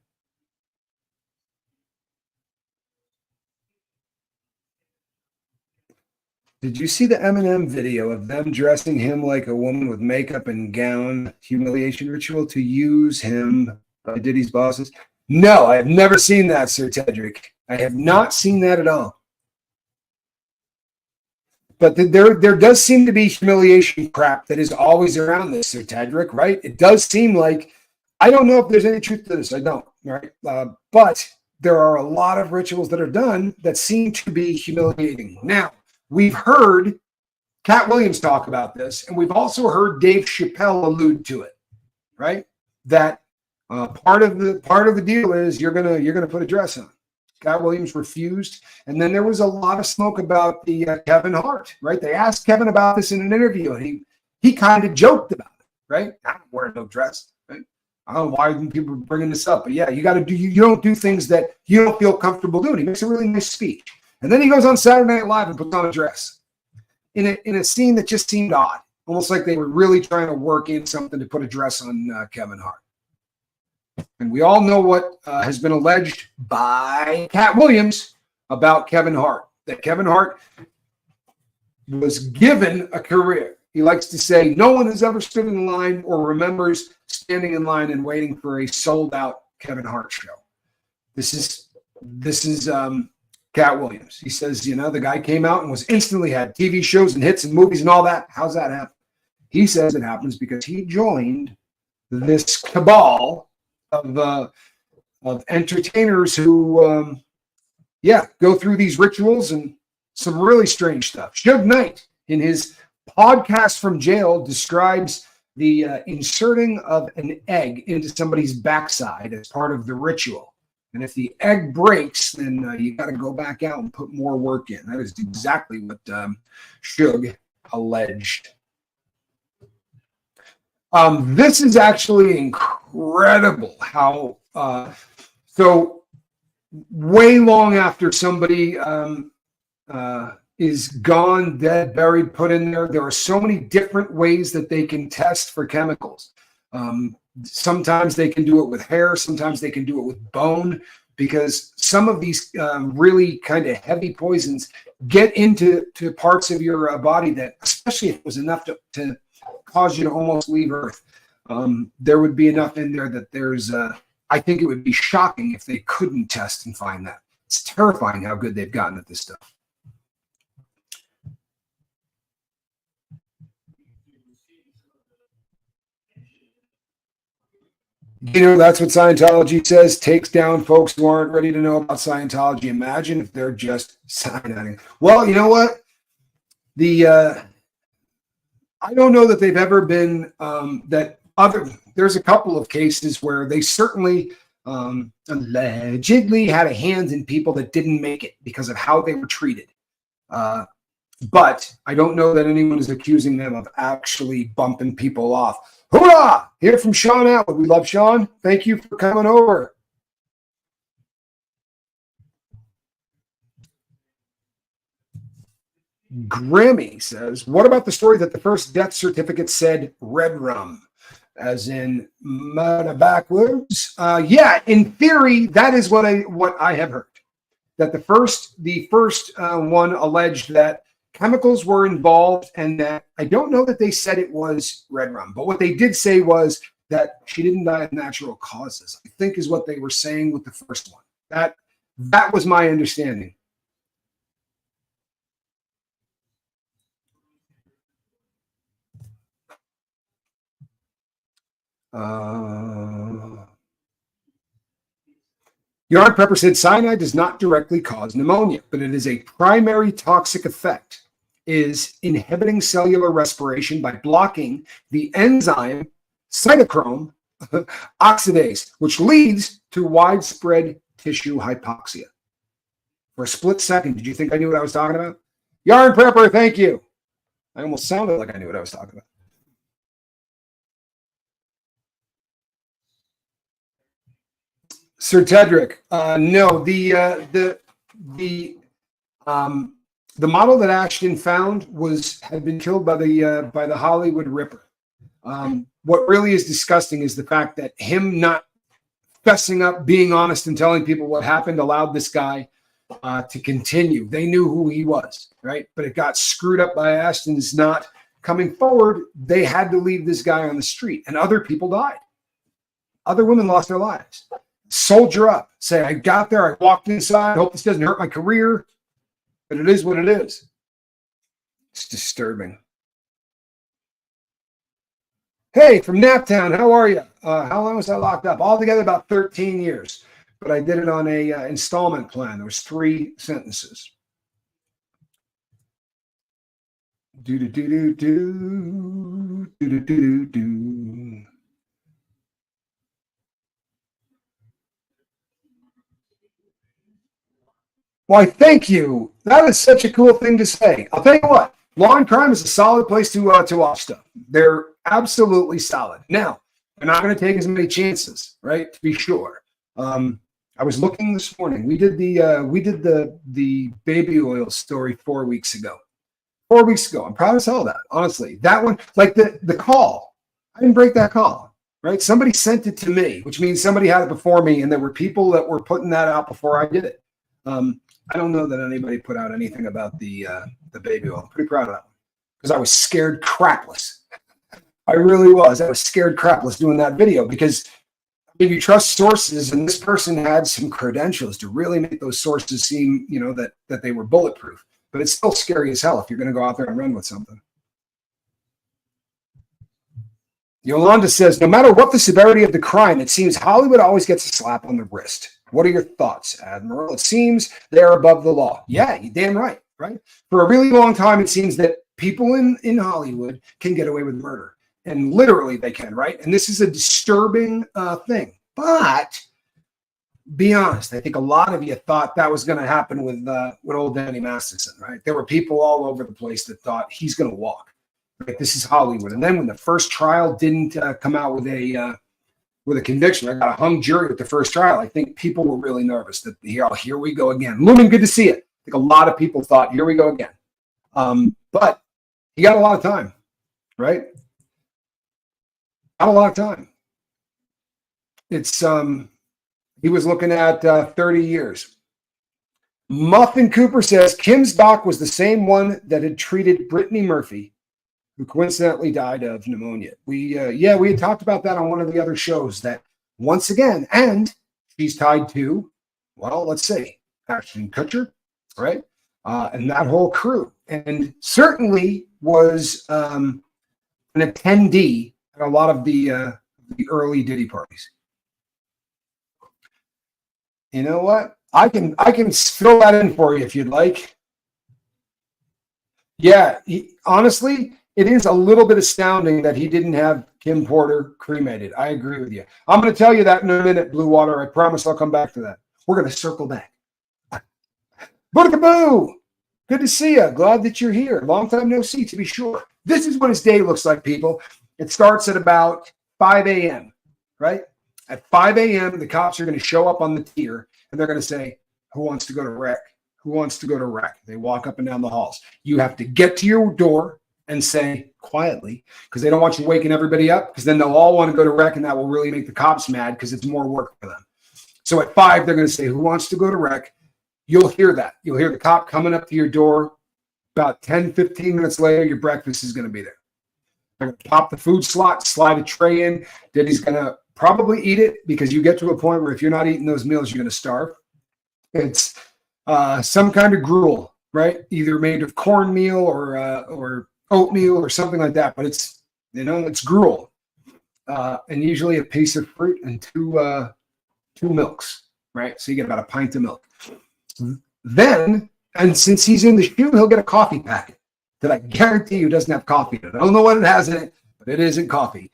Did you see the Eminem video of them dressing him like a woman with makeup and gown humiliation ritual to use him by Diddy's bosses? No, I have never seen that, Sir Tedrick. I have not seen that at all. But there does seem to be humiliation crap that is always around this, Sir Tedrick, right? It does seem like, I don't know if there's any truth to this. I don't, right? But there are a lot of rituals that are done that seem to be humiliating. Now, we've heard Cat Williams talk about this, and we've also heard Dave Chappelle allude to it, right? That part of the deal is you're gonna put a dress on. Cat Williams refused, and then there was a lot of smoke about the Kevin Hart, right? They asked Kevin about this in an interview, and he kind of joked about it, right? I'm wearing no dress, right? I don't know why people are bringing this up, but yeah, you don't do things that you don't feel comfortable doing. He makes a really nice speech. And then he goes on Saturday Night Live and puts on a dress in a scene that just seemed odd, almost like they were really trying to work in something to put a dress on Kevin Hart. And we all know what has been alleged by Cat Williams about Kevin Hart, that Kevin Hart was given a career. He likes to say no one has ever stood in line or remembers standing in line and waiting for a sold out Kevin Hart show. This is Cat Williams. He says, the guy came out and was instantly had TV shows and hits and movies and all that. How's that happen? He says it happens because he joined this cabal of entertainers who, go through these rituals and some really strange stuff. Suge Knight, in his podcast from jail, describes the inserting of an egg into somebody's backside as part of the ritual. And if the egg breaks, then you got to go back out and put more work in. That is exactly what Suge alleged. This is actually incredible how, so way long after somebody is gone, dead, buried, put in there are so many different ways that they can test for chemicals. Sometimes they can do it with hair. Sometimes they can do it with bone, because some of these really kind of heavy poisons get into parts of your body that, especially if it was enough to cause you to almost leave Earth, there would be enough in there that there's, I think it would be shocking if they couldn't test and find that. It's terrifying how good they've gotten at this stuff. That's what Scientology says. Takes down folks who aren't ready to know about Scientology. Imagine if they're just cyaniding. Well, you know what? I don't know that they've ever been there's a couple of cases where they certainly allegedly had a hand in people that didn't make it because of how they were treated. But I don't know that anyone is accusing them of actually bumping people off. Hoorah! Here from Sean Atwood. We love Sean. Thank you for coming over. Grammy says, what about the story that the first death certificate said red rum, as in backwards? Yeah, in theory, that is what I have heard. That the first one alleged that chemicals were involved, and that I don't know that they said it was red rum, but what they did say was that she didn't die of natural causes, I think is what they were saying with the first one. That was my understanding. Yarn Prepper said cyanide does not directly cause pneumonia, but it is a primary toxic effect, is inhibiting cellular respiration by blocking the enzyme cytochrome oxidase, which leads to widespread tissue hypoxia. For a split second, did you think I knew what I was talking about? Yarn Prepper, thank you. I almost sounded like I knew what I was talking about. Sir Tedrick, no. The model that Ashton found had been killed by the Hollywood Ripper. What really is disgusting is the fact that him not fessing up, being honest, and telling people what happened allowed this guy to continue. They knew who he was, right? But it got screwed up by Ashton's not coming forward. They had to leave this guy on the street, and other people died. Other women lost their lives. Soldier up. Say, I got there, I walked inside, hope this doesn't hurt my career. But it is what it is. It's disturbing. Hey, from Naptown, how are you? How long was I locked up? Altogether about 13 years. But I did it on a installment plan. There was 3 sentences. Do. Why, thank you. That is such a cool thing to say. I'll tell you what, Law and Crime is a solid place to watch stuff. They're absolutely solid. Now, they're not going to take as many chances, right? To be sure. I was looking this morning. We did the baby oil story 4 weeks ago. 4 weeks ago. I'm proud as hell of that, honestly. That one, like the call. I didn't break that call, right? Somebody sent it to me, which means somebody had it before me, and there were people that were putting that out before I did it. I don't know that anybody put out anything about the baby oil. I'm pretty proud of that one because I was scared crapless. I really was. I was scared crapless doing that video because if you trust sources, and this person had some credentials to really make those sources seem, that they were bulletproof. But it's still scary as hell if you're going to go out there and run with something. Yolanda says, no matter what the severity of the crime, it seems Hollywood always gets a slap on the wrist. What are your thoughts, Admiral? It seems they're above the law. Yeah, you're damn right, right? For a really long time, it seems that people in Hollywood can get away with murder. And literally they can, right? And this is a disturbing thing. But be honest, I think a lot of you thought that was going to happen with old Danny Masterson, right? There were people all over the place that thought he's going to walk. Right? This is Hollywood. And then when the first trial didn't come out with a conviction, I got a hung jury at the first trial. I think people were really nervous that here we go again. Lumen, good to see it. I think a lot of people thought, here we go again. But he got a lot of time, right? Got a lot of time. It's he was looking at 30 years. Muffin Cooper says Kim's doc was the same one that had treated Brittany Murphy, who coincidentally died of pneumonia. We had talked about that on one of the other shows that once again, and she's tied to, well, let's see, Ashton Kutcher, right? And that whole crew, and certainly was an attendee at a lot of the early Diddy parties. You know what? I can fill that in for you if you'd like. Yeah, honestly, it is a little bit astounding that he didn't have Kim Porter cremated. I agree with you. I'm going to tell you that in a minute, Blue Water. I promise I'll come back to that. We're going to circle back. Boodakaboo! Good to see you. Glad that you're here. Long time no see, to be sure. This is what his day looks like, people. It starts at about 5 a.m., right? At 5 a.m., the cops are going to show up on the tier, and they're going to say, who wants to go to rec? Who wants to go to rec? They walk up and down the halls. You have to get to your door and say quietly, because they don't want you waking everybody up, because then they'll all want to go to rec, and that will really make the cops mad because it's more work for them. So at 5, they're going to say, who wants to go to rec? You'll hear that. You'll hear the cop coming up to your door. About 10, 15 minutes later, your breakfast is going to be there. They're going to pop the food slot, slide a tray in. Diddy's going to probably eat it, because you get to a point where if you're not eating those meals, you're going to starve. It's some kind of gruel, right? Either made of cornmeal or oatmeal or something like that. But it's gruel, and usually a piece of fruit and two milks, right? So you get about a pint of milk. Then, and since he's in the shoe, he'll get a coffee packet that I guarantee you doesn't have coffee in it. I don't know what it has in it, but it isn't coffee.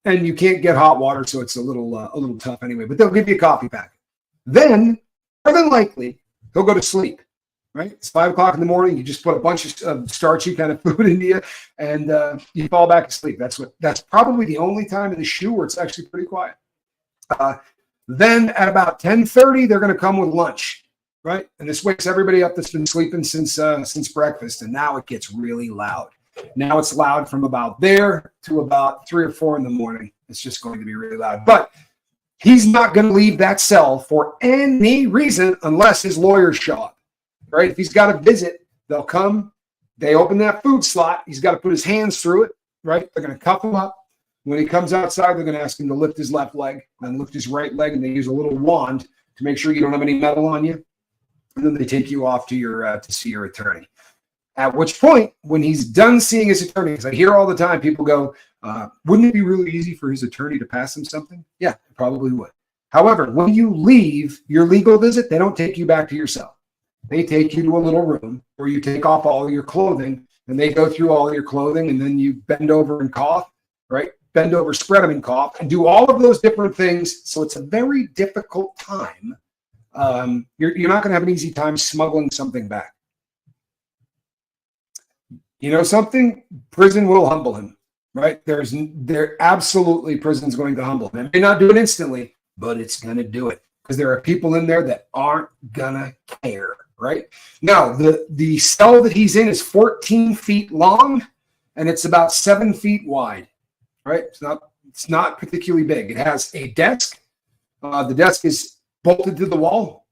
And you can't get hot water, so it's a little tough anyway. But they'll give you a coffee packet. Then, more than likely, he'll go to sleep. Right? It's 5 o'clock in the morning. You just put a bunch of starchy kind of food into you, and you fall back asleep. That's probably the only time in the shoe where it's actually pretty quiet. Then at about 10:30, they're going to come with lunch. Right? And this wakes everybody up that's been sleeping since breakfast, and now it gets really loud. Now it's loud from about there to about 3 or 4 in the morning. It's just going to be really loud. But he's not going to leave that cell for any reason unless his lawyers show up. Right? If he's got a visit, they'll come. They open that food slot. He's got to put his hands through it. Right? They're going to cuff him up. When he comes outside, they're going to ask him to lift his left leg, then lift his right leg, and they use a little wand to make sure you don't have any metal on you. And then they take you off to to see your attorney. At which point, when he's done seeing his attorney, because I hear all the time people go, wouldn't it be really easy for his attorney to pass him something? Yeah, it probably would. However, when you leave your legal visit, they don't take you back to your cell. They take you to a little room where you take off all your clothing, and they go through all your clothing, and then you bend over and cough, right? Bend over, spread them, and cough, and do all of those different things. So it's a very difficult time. You're not going to have an easy time smuggling something back. You know something? Prison will humble him, right? Absolutely, prison's going to humble him. It may not do it instantly, but it's going to do it, because there are people in there that aren't going to care, right? Now, the cell that he's in is 14 feet long, and it's about 7 feet wide, right? It's not It's not particularly big. It has a desk. The desk is bolted to the wall,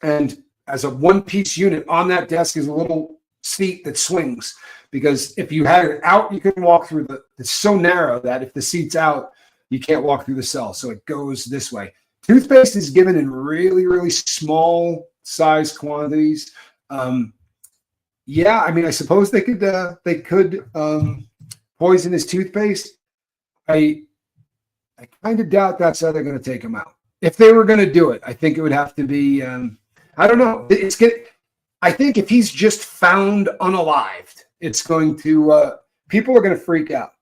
and as a one-piece unit on that desk is a little seat that swings, because if you had it out, you couldn't walk through it's so narrow that if the seat's out, you can't walk through the cell. So it goes this way. Toothpaste is given in really, really small size quantities. Yeah, I mean, I suppose they could poison his toothpaste. I kind of doubt that's how they're going to take him out. If they were going to do it, I think it would have to be, I don't know. I think if he's just found unalived, it's going to, people are going to freak out.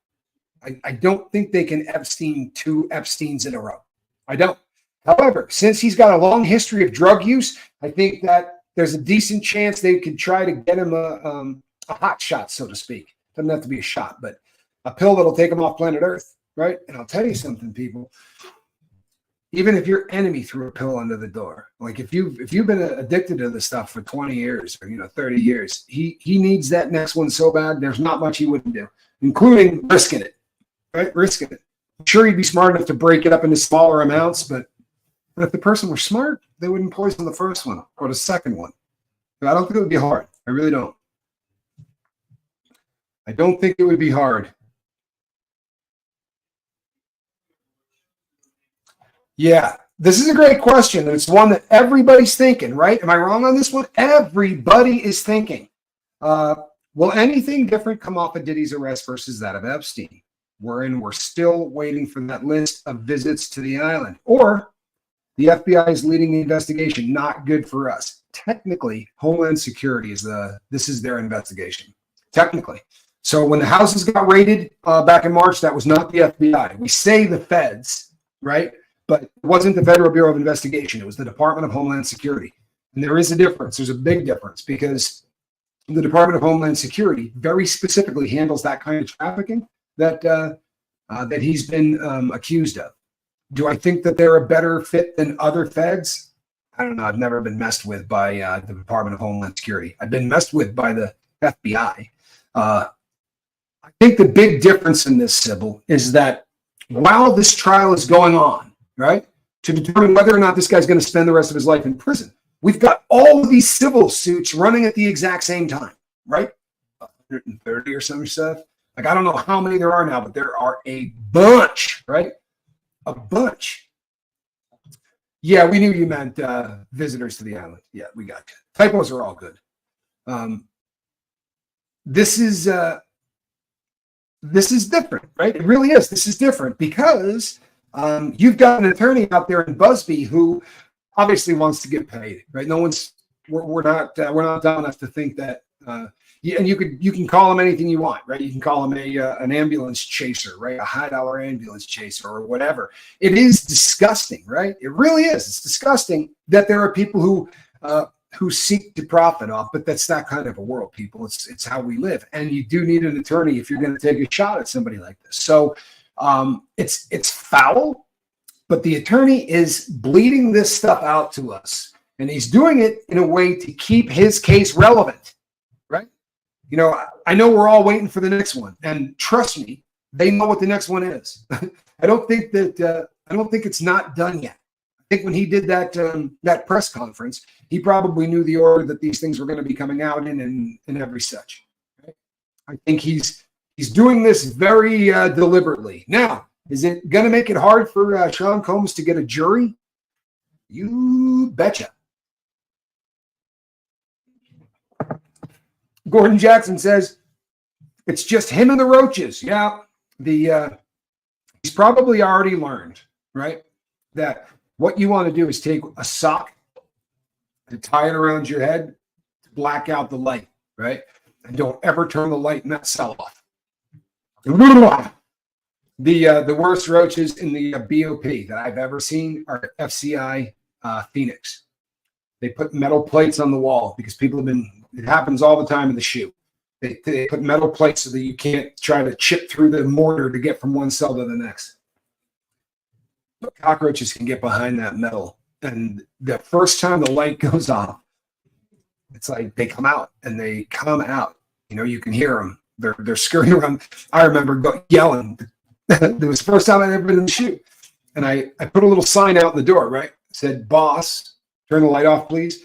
I don't think they can Epstein two Epsteins in a row. I don't. However, since he's got a long history of drug use, I think that there's a decent chance they could try to get him a hot shot, so to speak. Doesn't have to be a shot, but a pill that'll take him off planet Earth, right? And I'll tell you something, people. Even if your enemy threw a pill under the door, like if you've been addicted to this stuff for 20 years or 30 years, he needs that next one so bad. There's not much he wouldn't do, including risking it, right? Risking it. I'm sure he'd be smart enough to break it up into smaller amounts, but if the person were smart, they wouldn't poison the first one or the second one. I don't think it would be hard. I really don't. I don't think it would be hard. Yeah, this is a great question, and it's one that everybody's thinking, right? Am I wrong on this one? Everybody is thinking. Will anything different come off of Diddy's arrest versus that of Epstein? We're still waiting for that list of visits to the island. Or the FBI is leading the investigation. Not good for us. Technically, Homeland Security this is their investigation. Technically. So when the houses got raided back in March, that was not the FBI. We say the feds, right? But it wasn't the Federal Bureau of Investigation. It was the Department of Homeland Security. And there is a difference. There's a big difference, because the Department of Homeland Security very specifically handles that kind of trafficking that he's been accused of. Do I think that they're a better fit than other feds? I don't know. I've never been messed with by the Department of Homeland Security. I've been messed with by the FBI. I think the big difference in this, Sybil, is that while this trial is going on, right, to determine whether or not this guy's going to spend the rest of his life in prison, we've got all of these civil suits running at the exact same time, right? 130 or some stuff. Like, I don't know how many there are now, but there are a bunch, right? A bunch. Yeah, we knew you meant visitors to the island. Yeah, we got you. Typos are all good. This is different, right? It really is. This is different because you've got an attorney out there in Busby who obviously wants to get paid, right? We're not dumb enough to think that. And you can call him anything you want, right? You can call him an ambulance chaser, right? A $100 ambulance chaser or whatever. It is disgusting, right? It really is. It's disgusting that there are people who seek to profit off, but that's not kind of a world, people. It's how we live, and you do need an attorney if you're going to take a shot at somebody like this. So it's foul, but the attorney is bleeding this stuff out to us, and he's doing it in a way to keep his case relevant, right? I know we're all waiting for the next one, and trust me, they know what the next one is. I don't think it's not done yet. I think when he did that press conference, he probably knew the order that these things were going to be coming out in and every such. Right? I think he's doing this very deliberately. Now, is it going to make it hard for Sean Combs to get a jury? You betcha. Gordon Jackson says it's just him and the roaches. Yeah, he's probably already learned, right, that what you want to do is take a sock and tie it around your head to black out the light, right? And don't ever turn the light in that cell off. The worst roaches in the BOP that I've ever seen are FCI Phoenix. They put metal plates on the wall because it happens all the time in the shoe. They put metal plates so that you can't try to chip through the mortar to get from one cell to the next. But cockroaches can get behind that metal. And the first time the light goes off, it's like they come out and they come out. You can hear them. They're scurrying around. I remember yelling. It was the first time I'd ever been in the shoe. And I put a little sign out in the door, right? It said, "Boss, turn the light off, please."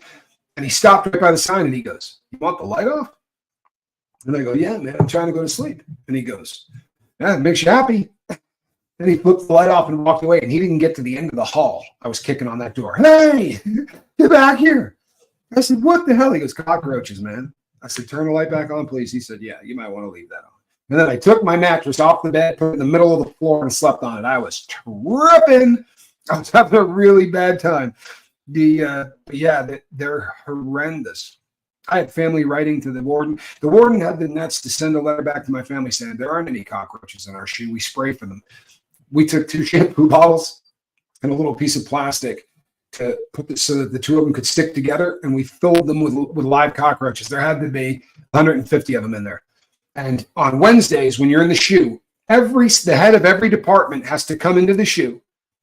And he stopped right by the sign and he goes, "You want the light off?" And I go, "Yeah, man, I'm trying to go to sleep." And he goes, "Yeah, it makes you happy." And he flipped the light off and walked away. And he didn't get to the end of the hall. I was kicking on that door. "Hey, get back here." I said, "What the hell?" He goes, "Cockroaches, man." I said, "Turn the light back on, please." He said, "Yeah, you might want to leave that on." And then I took my mattress off the bed, put it in the middle of the floor, and slept on it. I was tripping. I was having a really bad time. They're horrendous. I had family writing to the warden. The warden had the nuts to send a letter back to my family saying, "There aren't any cockroaches in our shoe. We spray for them." We took 2 shampoo bottles and a little piece of plastic to put this so that the 2 of them could stick together, and we filled them with live cockroaches. There had to be 150 of them in there. And on Wednesdays, when you're in the shoe, the head of every department has to come into the shoe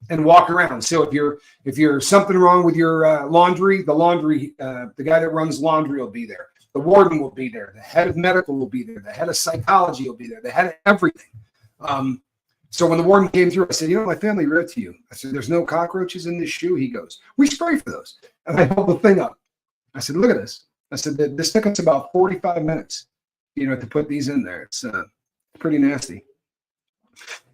and walk around. So if you're something wrong with your laundry, the guy that runs laundry will be there. The warden will be there. The head of medical will be there. The head of psychology will be there. The head of everything. So when the warden came through, I said, "My family wrote to you." I said, "There's no cockroaches in this shoe." He goes, "We spray for those." And I held the thing up. I said, "Look at this." I said, "This took us about 45 minutes, to put these in there. It's pretty nasty."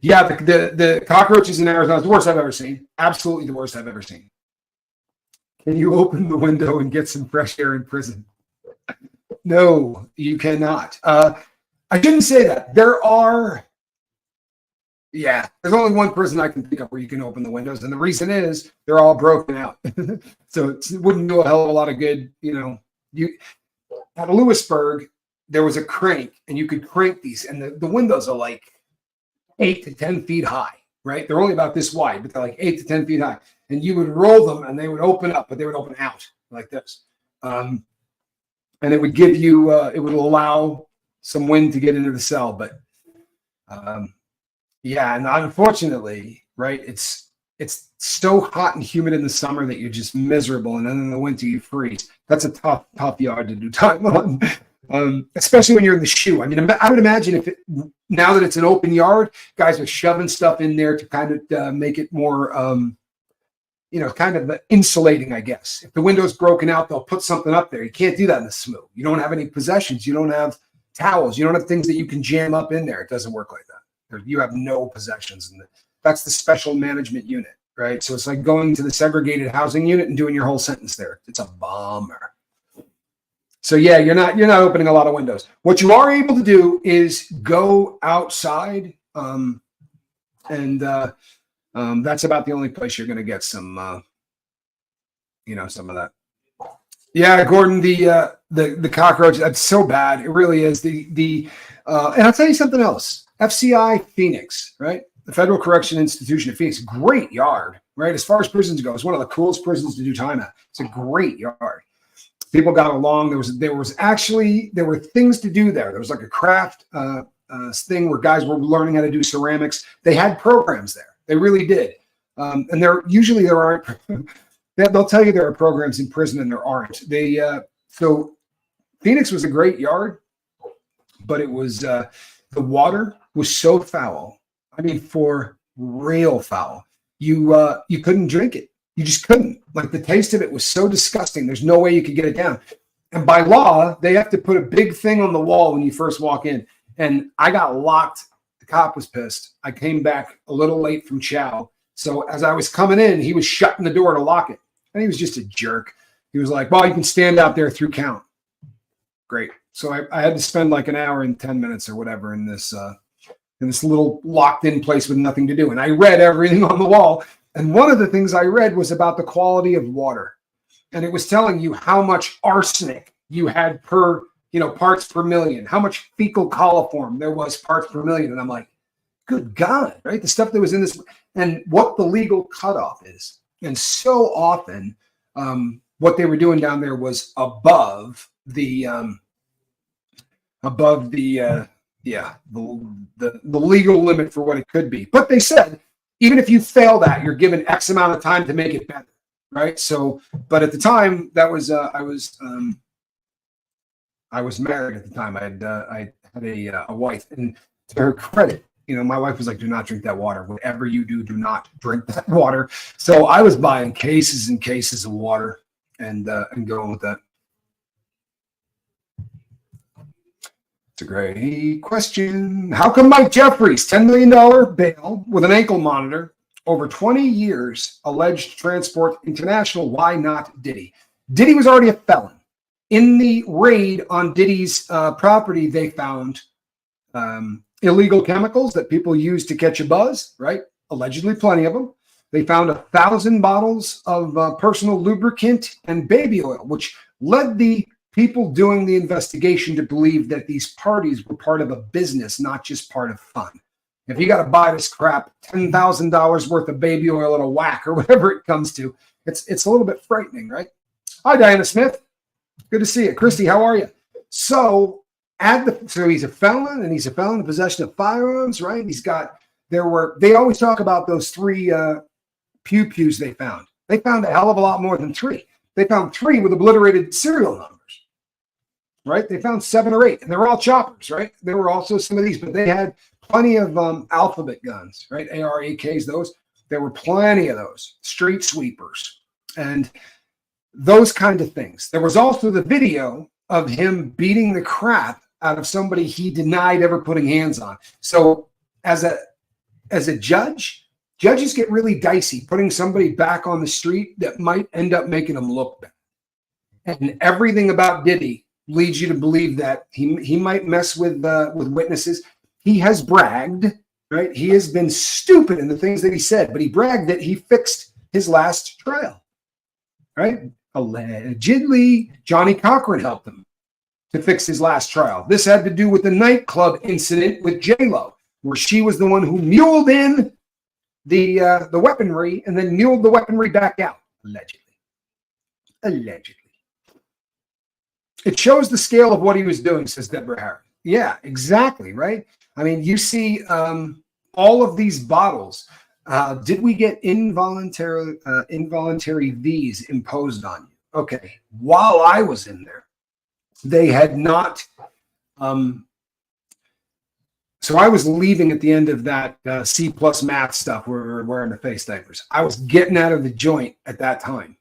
Yeah, the cockroaches in Arizona is the worst I've ever seen. Absolutely the worst I've ever seen. Can you open the window and get some fresh air in prison? No, you cannot. I shouldn't say that. There's only one prison I can think of where you can open the windows, and the reason is they're all broken out. So it wouldn't do a hell of a lot of good. At Lewisburg, there was a crank, and you could crank these, and the windows are like 8 to 10 feet high, right? They're only about this wide, but they're like 8 to 10 feet high. And you would roll them, and they would open up, but they would open out like this. And it would give you, it would allow some wind to get into the cell. But and unfortunately, right, it's so hot and humid in the summer that you're just miserable, and then in the winter you freeze. That's a tough yard to do time on. Especially when you're in the shoe. I mean, I would imagine now that it's an open yard, guys are shoving stuff in there to kind of make it more, kind of insulating, I guess. If the window's broken out, they'll put something up there. You can't do that in the SMU. You don't have any possessions. You don't have towels. You don't have things that you can jam up in there. It doesn't work like that. You have no possessions. And that's the special management unit, right? So it's like going to the segregated housing unit and doing your whole sentence there. It's a bummer. So yeah, you're not opening a lot of windows. What you are able to do is go outside, and that's about the only place you're going to get some, some of that. Yeah, Gordon, the cockroach, that's so bad. It really is. And I'll tell you something else. FCI Phoenix, right? The Federal Correction Institution of Phoenix, great yard, right? As far as prisons go, it's one of the coolest prisons to do time at. It's a great yard. People got along. There were things to do there. There was like a craft thing where guys were learning how to do ceramics. They had programs there. They really did. And there aren't. They'll tell you there are programs in prison and there aren't. So Phoenix was a great yard, but it was the water was so foul. I mean, for real foul. You couldn't drink it. You just couldn't. Like, the taste of it was so disgusting. There's no way you could get it down. And by law, they have to put a big thing on the wall when you first walk in. And I got locked. The cop was pissed. I came back a little late from chow. So as I was coming in, he was shutting the door to lock it. And he was just a jerk. He was like, "Well, you can stand out there through count." Great. So I had to spend like an hour and 10 minutes or whatever in this little locked in place with nothing to do. And I read everything on the wall. And one of the things I read was about the quality of water. And it was telling you how much arsenic you had per, parts per million, how much fecal coliform there was parts per million. And I'm like, good God, right? The stuff that was in this, and what the legal cutoff is. And so often what they were doing down there was above the legal limit for what it could be. But they said, even if you fail that, you're given X amount of time to make it better, right? So, but at the time, that was I was married at the time. I had a wife, and to her credit, my wife was like, do not drink that water. Whatever you do, do not drink that water. So I was buying cases and cases of water and going with that. It's a great question. How come Mike Jeffries, $10 million bail with an ankle monitor, over 20 years, alleged transport international? Why not Diddy? Diddy was already a felon. In the raid on Diddy's property, they found illegal chemicals that people use to catch a buzz, right? Allegedly plenty of them. They found 1,000 bottles of personal lubricant and baby oil, which led the people doing the investigation to believe that these parties were part of a business, not just part of fun. If you got to buy this crap, $10,000 worth of baby oil at a whack or whatever it comes to, it's a little bit frightening, right? Hi, Diana Smith. Good to see you. Christy, how are you? So he's a felon, and he's a felon in possession of firearms, right? They always talk about those 3 pew-pews they found. They found a hell of a lot more than 3. They found 3 with obliterated serial numbers, right? They found 7 or 8, and they were all choppers, right? There were also some of these, but they had plenty of alphabet guns, right? AR-AKs, those. There were plenty of those, street sweepers, and those kind of things. There was also the video of him beating the crap out of somebody he denied ever putting hands on. So as a judge, judges get really dicey putting somebody back on the street that might end up making them look bad. And everything about Diddy leads you to believe that he might mess with witnesses. He has bragged, right? He has been stupid in the things that he said, but he bragged that he fixed his last trial, right? Allegedly, Johnny Cochran helped him to fix his last trial. This had to do with the nightclub incident with J-Lo, where she was the one who muled in the weaponry and then muled the weaponry back out, allegedly. It shows the scale of what he was doing, says Deborah Harris. Yeah, exactly, right? I mean, you see all of these bottles. Did we get involuntary V's imposed on you? Okay, while I was in there, they had not. So I was leaving at the end of that C+ math stuff where we were wearing the face diapers. I was getting out of the joint at that time.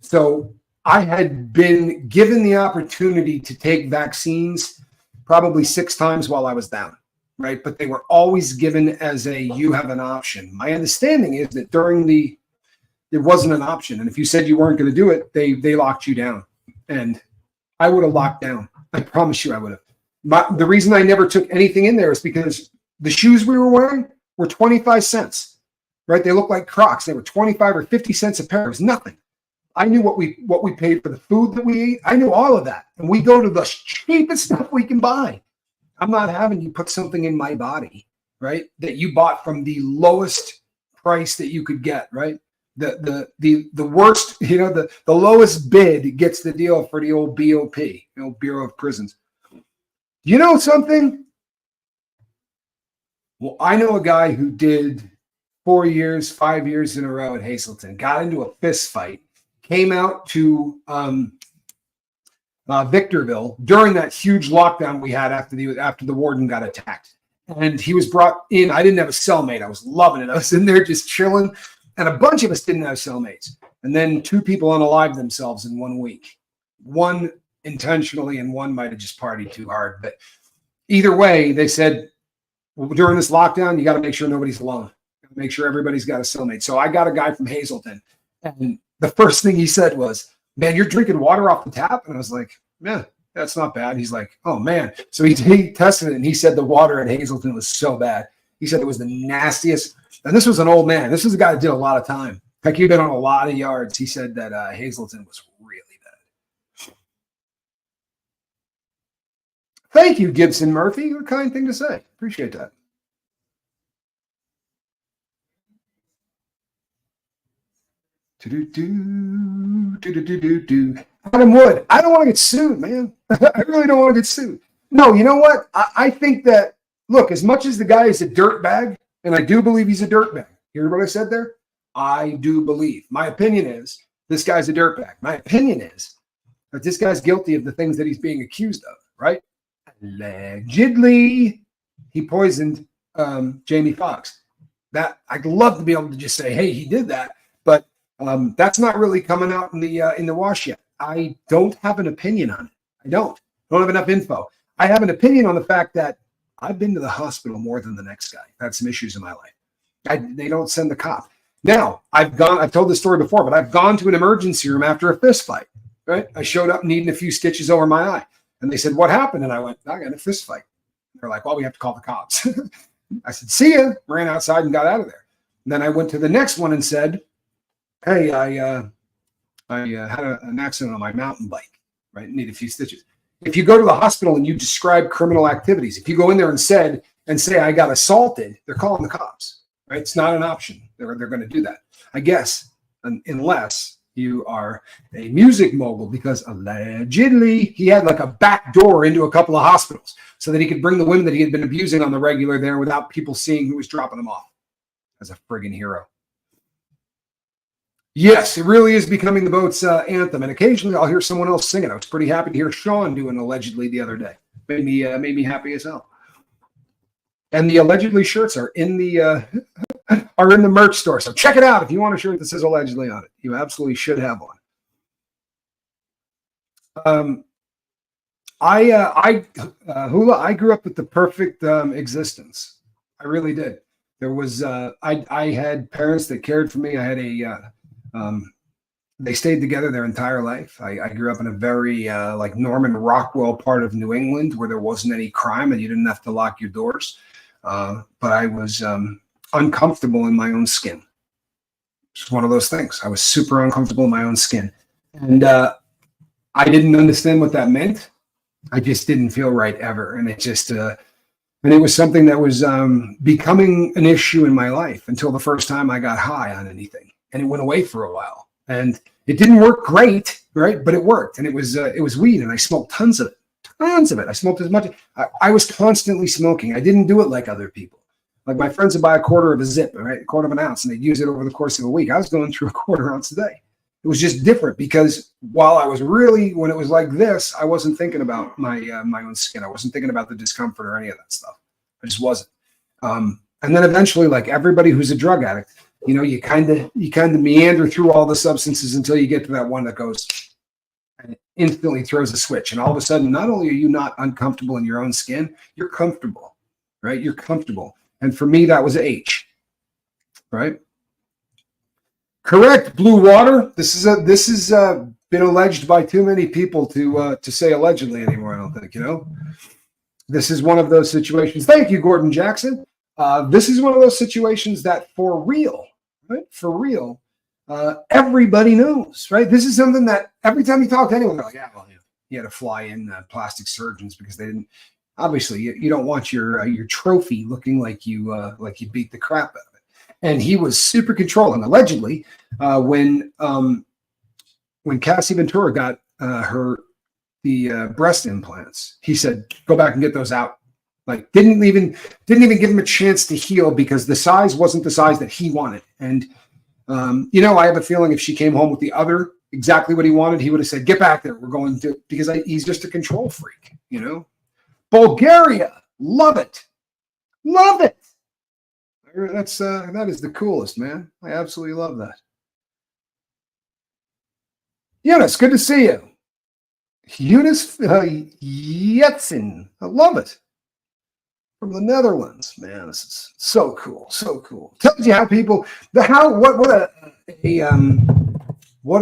So I had been given the opportunity to take vaccines probably 6 times while I was down, right? But they were always given as you have an option. My understanding is that there wasn't an option. And if you said you weren't going to do it, they locked you down. And I would have locked down. I promise you I would have. The reason I never took anything in there is because the shoes we were wearing were 25 cents, right? They looked like Crocs. They were 25 or 50 cents a pair. It was nothing. I knew what we paid for the food that we ate. I knew all of that. And we go to the cheapest stuff we can buy. I'm not having you put something in my body, right, that you bought from the lowest price that you could get, right? The worst, the lowest bid gets the deal for the old BOP, the old Bureau of Prisons. You know something? Well, I know a guy who did 4 years, 5 years in a row at Hazleton, got into a fist fight, came out to Victorville during that huge lockdown we had after the warden got attacked. And he was brought in. I didn't have a cellmate. I was loving it. I was in there just chilling. And a bunch of us didn't have cellmates. And then 2 people unalived themselves in 1 week. One intentionally and one might have just partied too hard. But either way, they said, well, during this lockdown, you got to make sure nobody's alone. Make sure everybody's got a cellmate. So I got a guy from Hazleton. And the first thing he said was, man, you're drinking water off the tap? And I was like, yeah, that's not bad. He's like, oh, man. So he tested it, and he said the water at Hazleton was so bad. He said it was the nastiest. And this was an old man. This was a guy that did a lot of time. Heck, he'd been on a lot of yards. He said that Hazleton was really bad. Thank you, Gibson Murphy. What a kind thing to say. Appreciate that. Adam Wood. I don't want to get sued, man. I really don't want to get sued. No, you know what? I think that, look, as much as the guy is a dirtbag, and I do believe he's a dirtbag. You hear what I said there? I do believe. My opinion is this guy's a dirtbag. My opinion is that this guy's guilty of the things that he's being accused of, right? Allegedly, he poisoned Jamie Foxx. That I'd love to be able to just say, hey, he did that, but that's not really coming out in the wash yet. I don't have an opinion on it. I don't have enough info. I have an opinion on the fact that I've been to the hospital more than the next guy. I've had some issues in my life. They don't send the cop. Now, I've told this story before, but I've gone to an emergency room after a fist fight, right? I showed up needing a few stitches over my eye. And they said, what happened? And I went, I got in a fist fight. They're like, well, we have to call the cops. I said, see ya. Ran outside and got out of there. And then I went to the next one and said, hey, I had an accident on my mountain bike, right? Need a few stitches. If you go to the hospital and you describe criminal activities, if you go in there and say I got assaulted, they're calling the cops, right? It's not an option. They're going to do that, I guess, unless you are a music mogul, because allegedly he had like a back door into a couple of hospitals so that he could bring the women that he had been abusing on the regular there without people seeing who was dropping them off. As a friggin' hero. Yes, it really is becoming the boat's anthem, and occasionally I'll hear someone else sing it. I was pretty happy to hear Sean doing allegedly the other day. Made me happy as hell. And the allegedly shirts are in the merch store, so check it out if you want a shirt that says allegedly on it. You absolutely should have one. Hula, I grew up with the perfect existence. I really did. There was I had parents that cared for me. I had they stayed together their entire life. I grew up in a very like Norman Rockwell part of New England where there wasn't any crime and you didn't have to lock your doors. But I was uncomfortable in my own skin. It's one of those things. I was super uncomfortable in my own skin. And I didn't understand what that meant. I just didn't feel right ever. And it just and it was something that was becoming an issue in my life until the first time I got high on anything, and it went away for a while. And it didn't work great, right? But it worked, and it was weed, and I smoked tons of it. I smoked as much. I was constantly smoking. I didn't do it like other people. Like my friends would buy a quarter of a zip, right, a quarter of an ounce, and they'd use it over the course of a week. I was going through a quarter ounce a day. It was just different because while I was really, when it was like this, I wasn't thinking about my own skin. I wasn't thinking about the discomfort or any of that stuff. I just wasn't. And then eventually, like everybody who's a drug addict, you know, you kind of meander through all the substances until you get to that one that goes and it instantly throws a switch. And all of a sudden, not only are you not uncomfortable in your own skin, you're comfortable, right? You're comfortable. And for me, that was H, right? Correct, Blue Water. This is been alleged by too many people to say allegedly anymore. I don't think, you know. This is one of those situations. Thank you, Gordon Jackson. This is one of those situations that for real, right? For real, everybody knows, right? This is something that every time you talk to anyone, they're like, yeah, well, you had to fly in plastic surgeons because they didn't. Obviously, you don't want your trophy looking like you beat the crap out of it. And he was super controlling. Allegedly, when Cassie Ventura got the breast implants, he said, "Go back and get those out." Like didn't even give him a chance to heal because the size wasn't the size that he wanted. And you know, I have a feeling if she came home with the other exactly what he wanted, he would have said, "Get back there. We're going to," because he's just a control freak. You know, Bulgaria, love it, love it. That is the coolest, man. I absolutely love that. Eunice, good to see you. Eunice Jetson, I love it. From the Netherlands, man, this is so cool, so cool. Tells you how people, what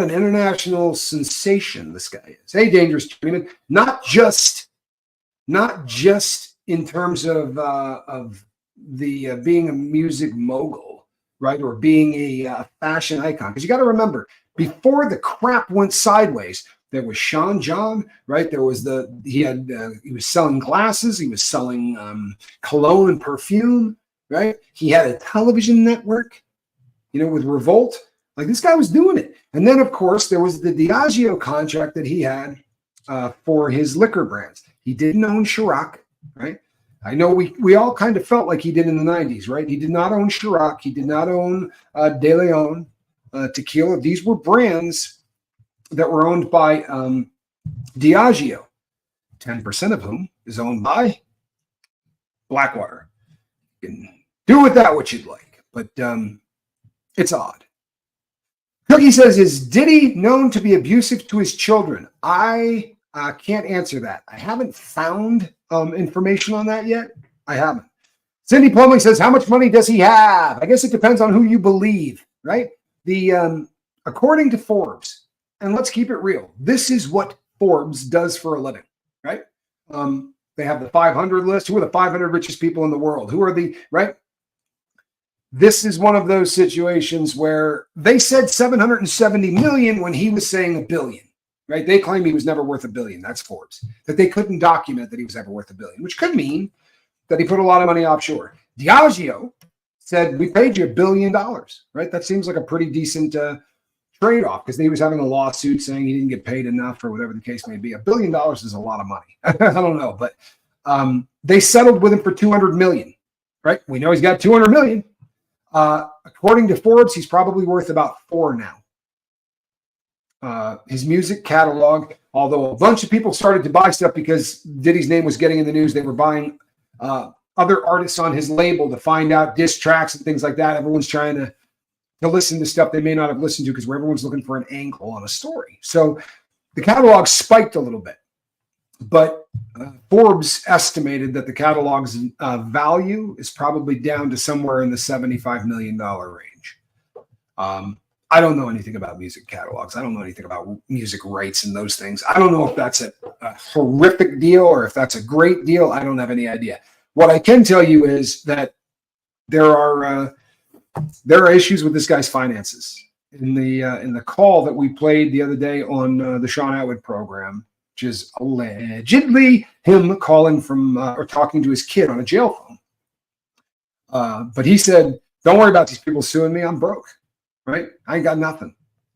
an international sensation this guy is. Hey, Dangerous Dreaming, not just in terms of the being a music mogul, right, or being a fashion icon. Because you got to remember, before the crap went sideways, there was Sean John, right? There was he was selling glasses, he was selling cologne and perfume, right? He had a television network, you know, with Revolt. Like this guy was doing it. And then, of course, there was the Diageo contract that he had for his liquor brands. He didn't own Ciroc, right? I know we all kind of felt like he did in the 90s, right? He did not own Ciroc. He did not own De Leon, tequila. These were brands that were owned by Diageo, 10% of whom is owned by Blackwater. You can do with that what you'd like, but it's odd. Cookie says, is Diddy known to be abusive to his children? I can't answer that. I haven't found information on that yet. I haven't. Cindy Plumley says, how much money does he have? I guess it depends on who you believe, right? According to Forbes, and let's keep it real, this is what Forbes does for a living, right? They have the 500 list. Who are the 500 richest people in the world? Who are the, right? This is one of those situations where they said 770 million when he was saying a billion, right? They claim he was never worth $1 billion. That's Forbes. That they couldn't document that he was ever worth $1 billion, which could mean that he put a lot of money offshore. Diageo said, we paid you $1 billion, right? That seems like a pretty decent trade-off because he was having a lawsuit saying he didn't get paid enough or whatever the case may be. $1 billion is a lot of money. I don't know, but they settled with him for 200 million, right? We know he's got 200 million. According to Forbes, he's probably worth about 4 now. His music catalog, although a bunch of people started to buy stuff because Diddy's name was getting in the news, they were buying other artists on his label to find out diss tracks and things like that. Everyone's trying to listen to stuff they may not have listened to because everyone's looking for an angle on a story. So the catalog spiked a little bit, but Forbes estimated that the catalog's value is probably down to somewhere in the $75 million range. I don't know anything about music catalogs. I don't know anything about music rights and those things. I don't know if that's a horrific deal or if that's a great deal. I don't have any idea. What I can tell you is that there are issues with this guy's finances. In the call that we played the other day on the Sean Atwood program, which is allegedly him calling from or talking to his kid on a jail phone. But he said, don't worry about these people suing me. I'm broke, right? I ain't got nothing.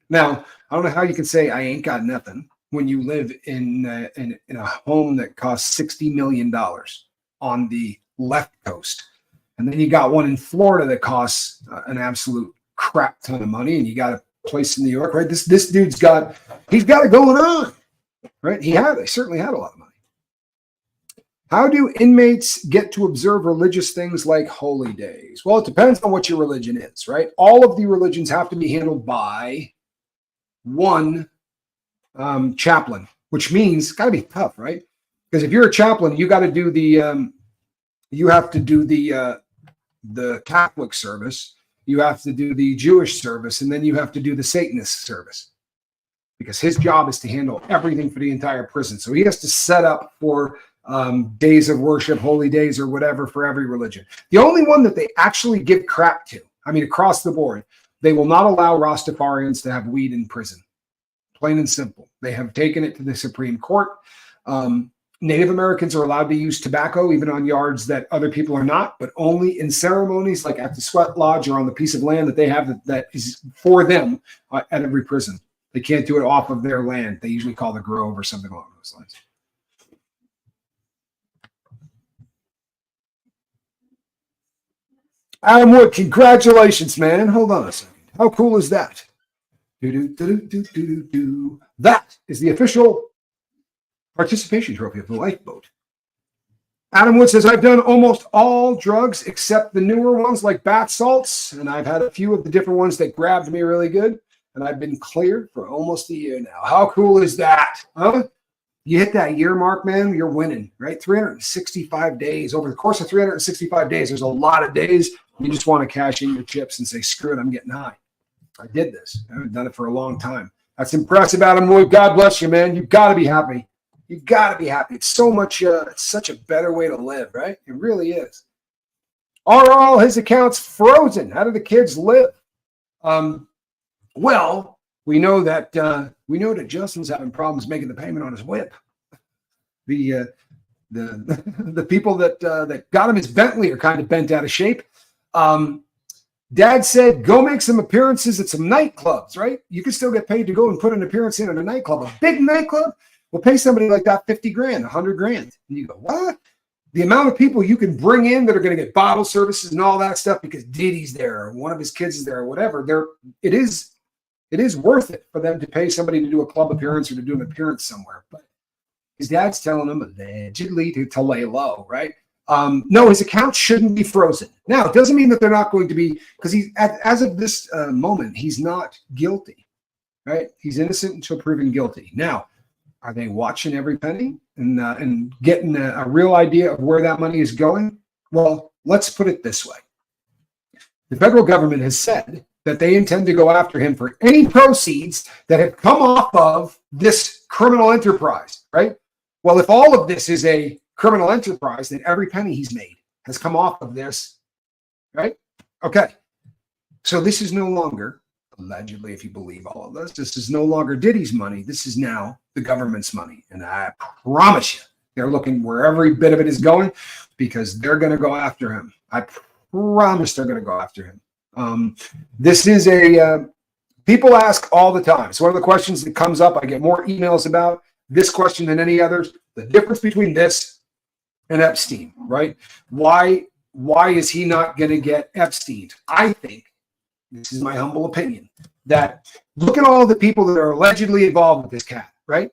Now, I don't know how you can say I ain't got nothing when you live in a home that costs $60 million on the left coast. And then you got one in Florida that costs an absolute crap ton of money. And you got a place in New York, right? This dude's he's got it going on. Right? They certainly had a lot of money. How do inmates get to observe religious things like holy days? Well, it depends on what your religion is, right? All of the religions have to be handled by one chaplain, which means it's got to be tough, right? Because if you're a chaplain, you got to do you have to do the Catholic service, you have to do the Jewish service, and then you have to do the Satanist service. Because his job is to handle everything for the entire prison. So he has to set up for days of worship, holy days, or whatever for every religion. The only one that they actually give crap to, I mean, across the board, they will not allow Rastafarians to have weed in prison. Plain and simple. They have taken it to the Supreme Court. Native Americans are allowed to use tobacco, even on yards that other people are not, but only in ceremonies like at the sweat lodge or on the piece of land that they have that is for them at every prison. They can't do it off of their land. They usually call the grove or something along those lines. Adam Wood, congratulations, man. Hold on a second. How cool is that? That is the official participation trophy of the lifeboat. Adam Wood says, I've done almost all drugs except the newer ones like bath salts, and I've had a few of the different ones that grabbed me really good. And I've been clear for almost a year now. How cool is that? Huh? You hit that year mark, man, you're winning, right? 365 days. Over the course of 365 days, there's a lot of days you just want to cash in your chips and say, screw it, I'm getting high. I did this. I haven't done it for a long time. That's impressive, Adam Wood. God bless you, man. You've got to be happy. You've got to be happy. It's so much, it's such a better way to live, right? It really is. Are all his accounts frozen? How do the kids live? Well, we know that Justin's having problems making the payment on his whip. The people that got him his Bentley are kind of bent out of shape. Dad said, go make some appearances at some nightclubs, right? You can still get paid to go and put an appearance in at a nightclub. A big nightclub will pay somebody like that 50 grand, 100 grand. And you go, what? The amount of people you can bring in that are going to get bottle services and all that stuff because Diddy's there or one of his kids is there or whatever, it is worth it for them to pay somebody to do a club appearance or to do an appearance somewhere. But his dad's telling him allegedly to lay low, right? No, his account shouldn't be frozen. Now, it doesn't mean that they're not going to be, because as of this moment, he's not guilty, right? He's innocent until proven guilty. Now, are they watching every penny and getting a real idea of where that money is going? Well, let's put it this way. The federal government has said that they intend to go after him for any proceeds that have come off of this criminal enterprise, right? Well, if all of this is a criminal enterprise, then every penny he's made has come off of this, right? Okay. So this is no longer, allegedly, if you believe all of this is no longer Diddy's money. This is now the government's money. And I promise you, they're looking where every bit of it is going because they're going to go after him. I promise they're going to go after him. This is people ask all the time. It's one of the questions that comes up. I get more emails about this question than any others. The difference between this and Epstein, right? Why is he not going to get Epstein? I think, this is my humble opinion, that look at all the people that are allegedly involved with this cat, right?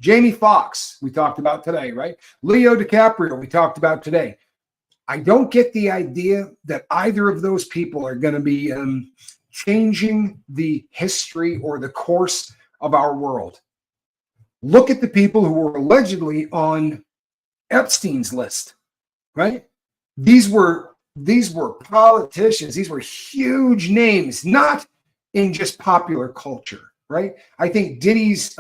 Jamie Foxx, we talked about today, right? Leo DiCaprio, we talked about today. I don't get the idea that either of those people are going to be changing the history or the course of our world. Look at the people who were allegedly on Epstein's list, right? These were politicians. These were huge names, not in just popular culture, right? I think Diddy's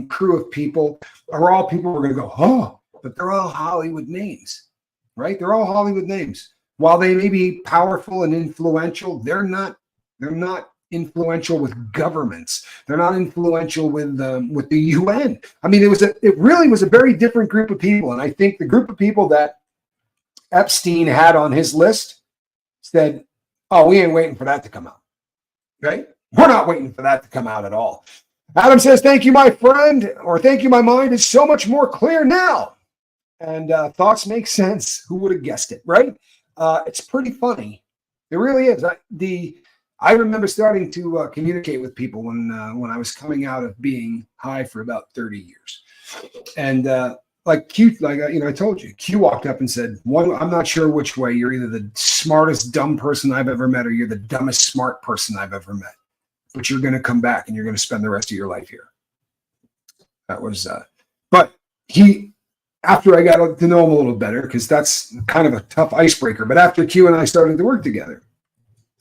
crew of people are all people who are going to go, oh, but they're all Hollywood names, right? They're all Hollywood names. While they may be powerful and influential, they're not influential with governments. They're not influential with the UN. I mean, it really was a very different group of people. And I think the group of people that Epstein had on his list said, oh, we ain't waiting for that to come out, right? We're not waiting for that to come out at all. Adam says, thank you, my friend, or thank you, my mind is so much more clear now. And thoughts make sense. Who would have guessed it, right? It's pretty funny. It really is. I remember starting to communicate with people when I was coming out of being high for about 30 years. And I told you, Q walked up and said, I'm not sure which way. You're either the smartest dumb person I've ever met or you're the dumbest smart person I've ever met. But you're going to come back and you're going to spend the rest of your life here. That was, but after I got to know him a little better, because that's kind of a tough icebreaker. But after Q and I started to work together,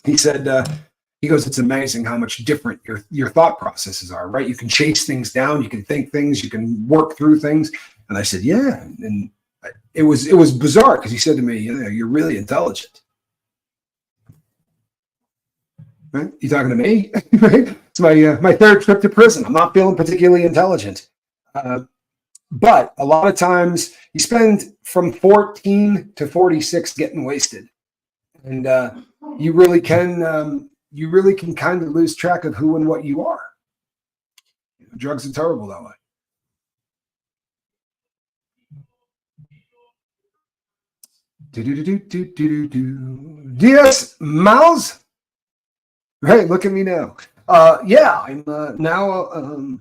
he said, he goes, it's amazing how much different your thought processes are, right? You can chase things down, you can think things, you can work through things. And I said, yeah. And it was bizarre because he said to me, you're really intelligent. Right? You talking to me? Right? It's my third trip to prison. I'm not feeling particularly intelligent. But a lot of times you spend from 14 to 46 getting wasted. And you really can kind of lose track of who and what you are. Drugs are terrible that way. Yes, Mouse. Right, look at me now. Yeah, I'm now.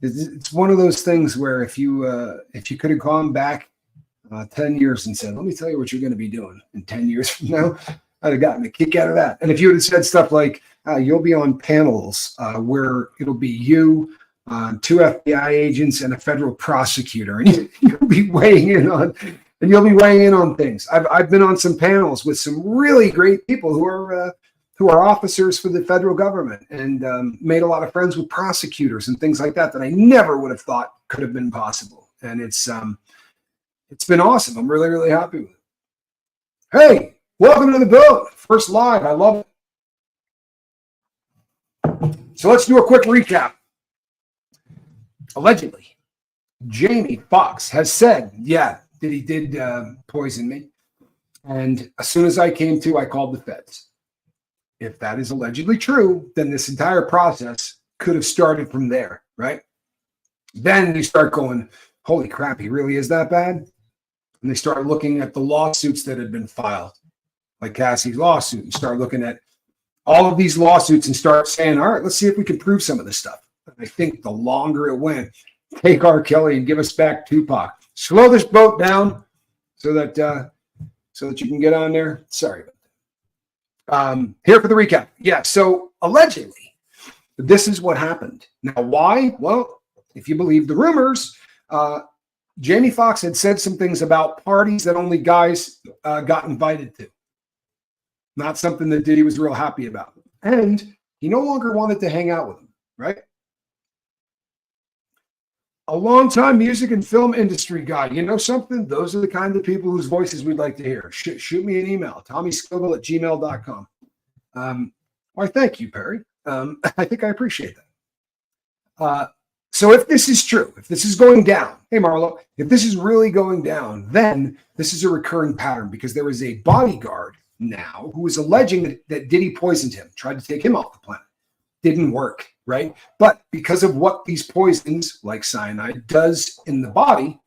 It's one of those things where if you could have gone back 10 years and said, "Let me tell you what you're going to be doing in 10 years from now," I'd have gotten a kick out of that. And if you would have said stuff like, "You'll be on panels where it'll be you, 2 FBI agents, and a federal prosecutor, and you'll be weighing in on." And you'll be weighing in on things. I've been on some panels with some really great people who are officers for the federal government and made a lot of friends with prosecutors and things like that I never would have thought could have been possible. And it's been awesome. I'm really, really happy with it. Hey, welcome to the boat. First live. I love it. So let's do a quick recap. Allegedly, Jamie Foxx has said, yeah, that he did poison me. And as soon as I came to, I called the feds. If that is allegedly true, then this entire process could have started from there, right? Then you start going, holy crap, he really is that bad? And they start looking at the lawsuits that had been filed, like Cassie's lawsuit, and start looking at all of these lawsuits and start saying, all right, let's see if we can prove some of this stuff. And I think the longer it went, take R. Kelly and give us back Tupac. Slow this boat down so that you can get on there. Sorry about that. Here for the recap. Yeah, so allegedly, this is what happened. Now, why? Well, if you believe the rumors, Jamie Foxx had said some things about parties that only guys got invited to. Not something that Diddy was real happy about. And he no longer wanted to hang out with him, right? A longtime music and film industry guy. You know something? Those are the kind of people whose voices we'd like to hear. Shoot me an email, tommyscogle@gmail.com. Why, thank you, Perry. I think I appreciate that. So if this is true, if this is going down, hey, Marlo, if this is really going down, then this is a recurring pattern because there is a bodyguard now who is alleging that Diddy poisoned him, tried to take him off the planet. Didn't work, right? But because of what these poisons, like cyanide, does in the body,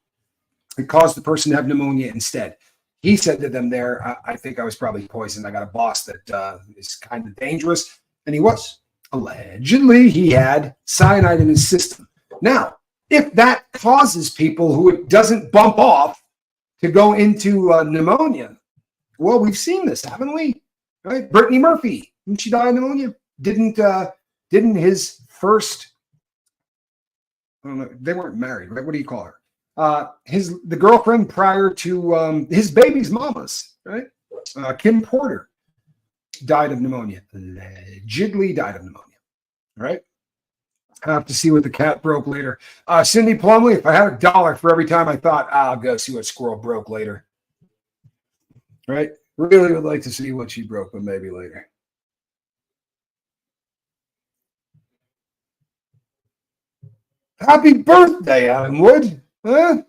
it caused the person to have pneumonia instead. He said to them there, I think I was probably poisoned. I got a boss that is kind of dangerous. And he was. Allegedly, he had cyanide in his system. Now, if that causes people who it doesn't bump off to go into pneumonia, well, we've seen this, haven't we? Right? Brittany Murphy, didn't she die of pneumonia? Didn't his first, I don't know, they weren't married, right? What do you call her? The girlfriend prior to his baby's mama's, right? Kim Porter died of pneumonia. Allegedly died of pneumonia, right? I have to see what the cat broke later. Cindy Plumley, if I had $1 for every time I thought, I'll go see what squirrel broke later. Right? Really would like to see what she broke, but maybe later. Happy birthday, Adam Wood. Huh?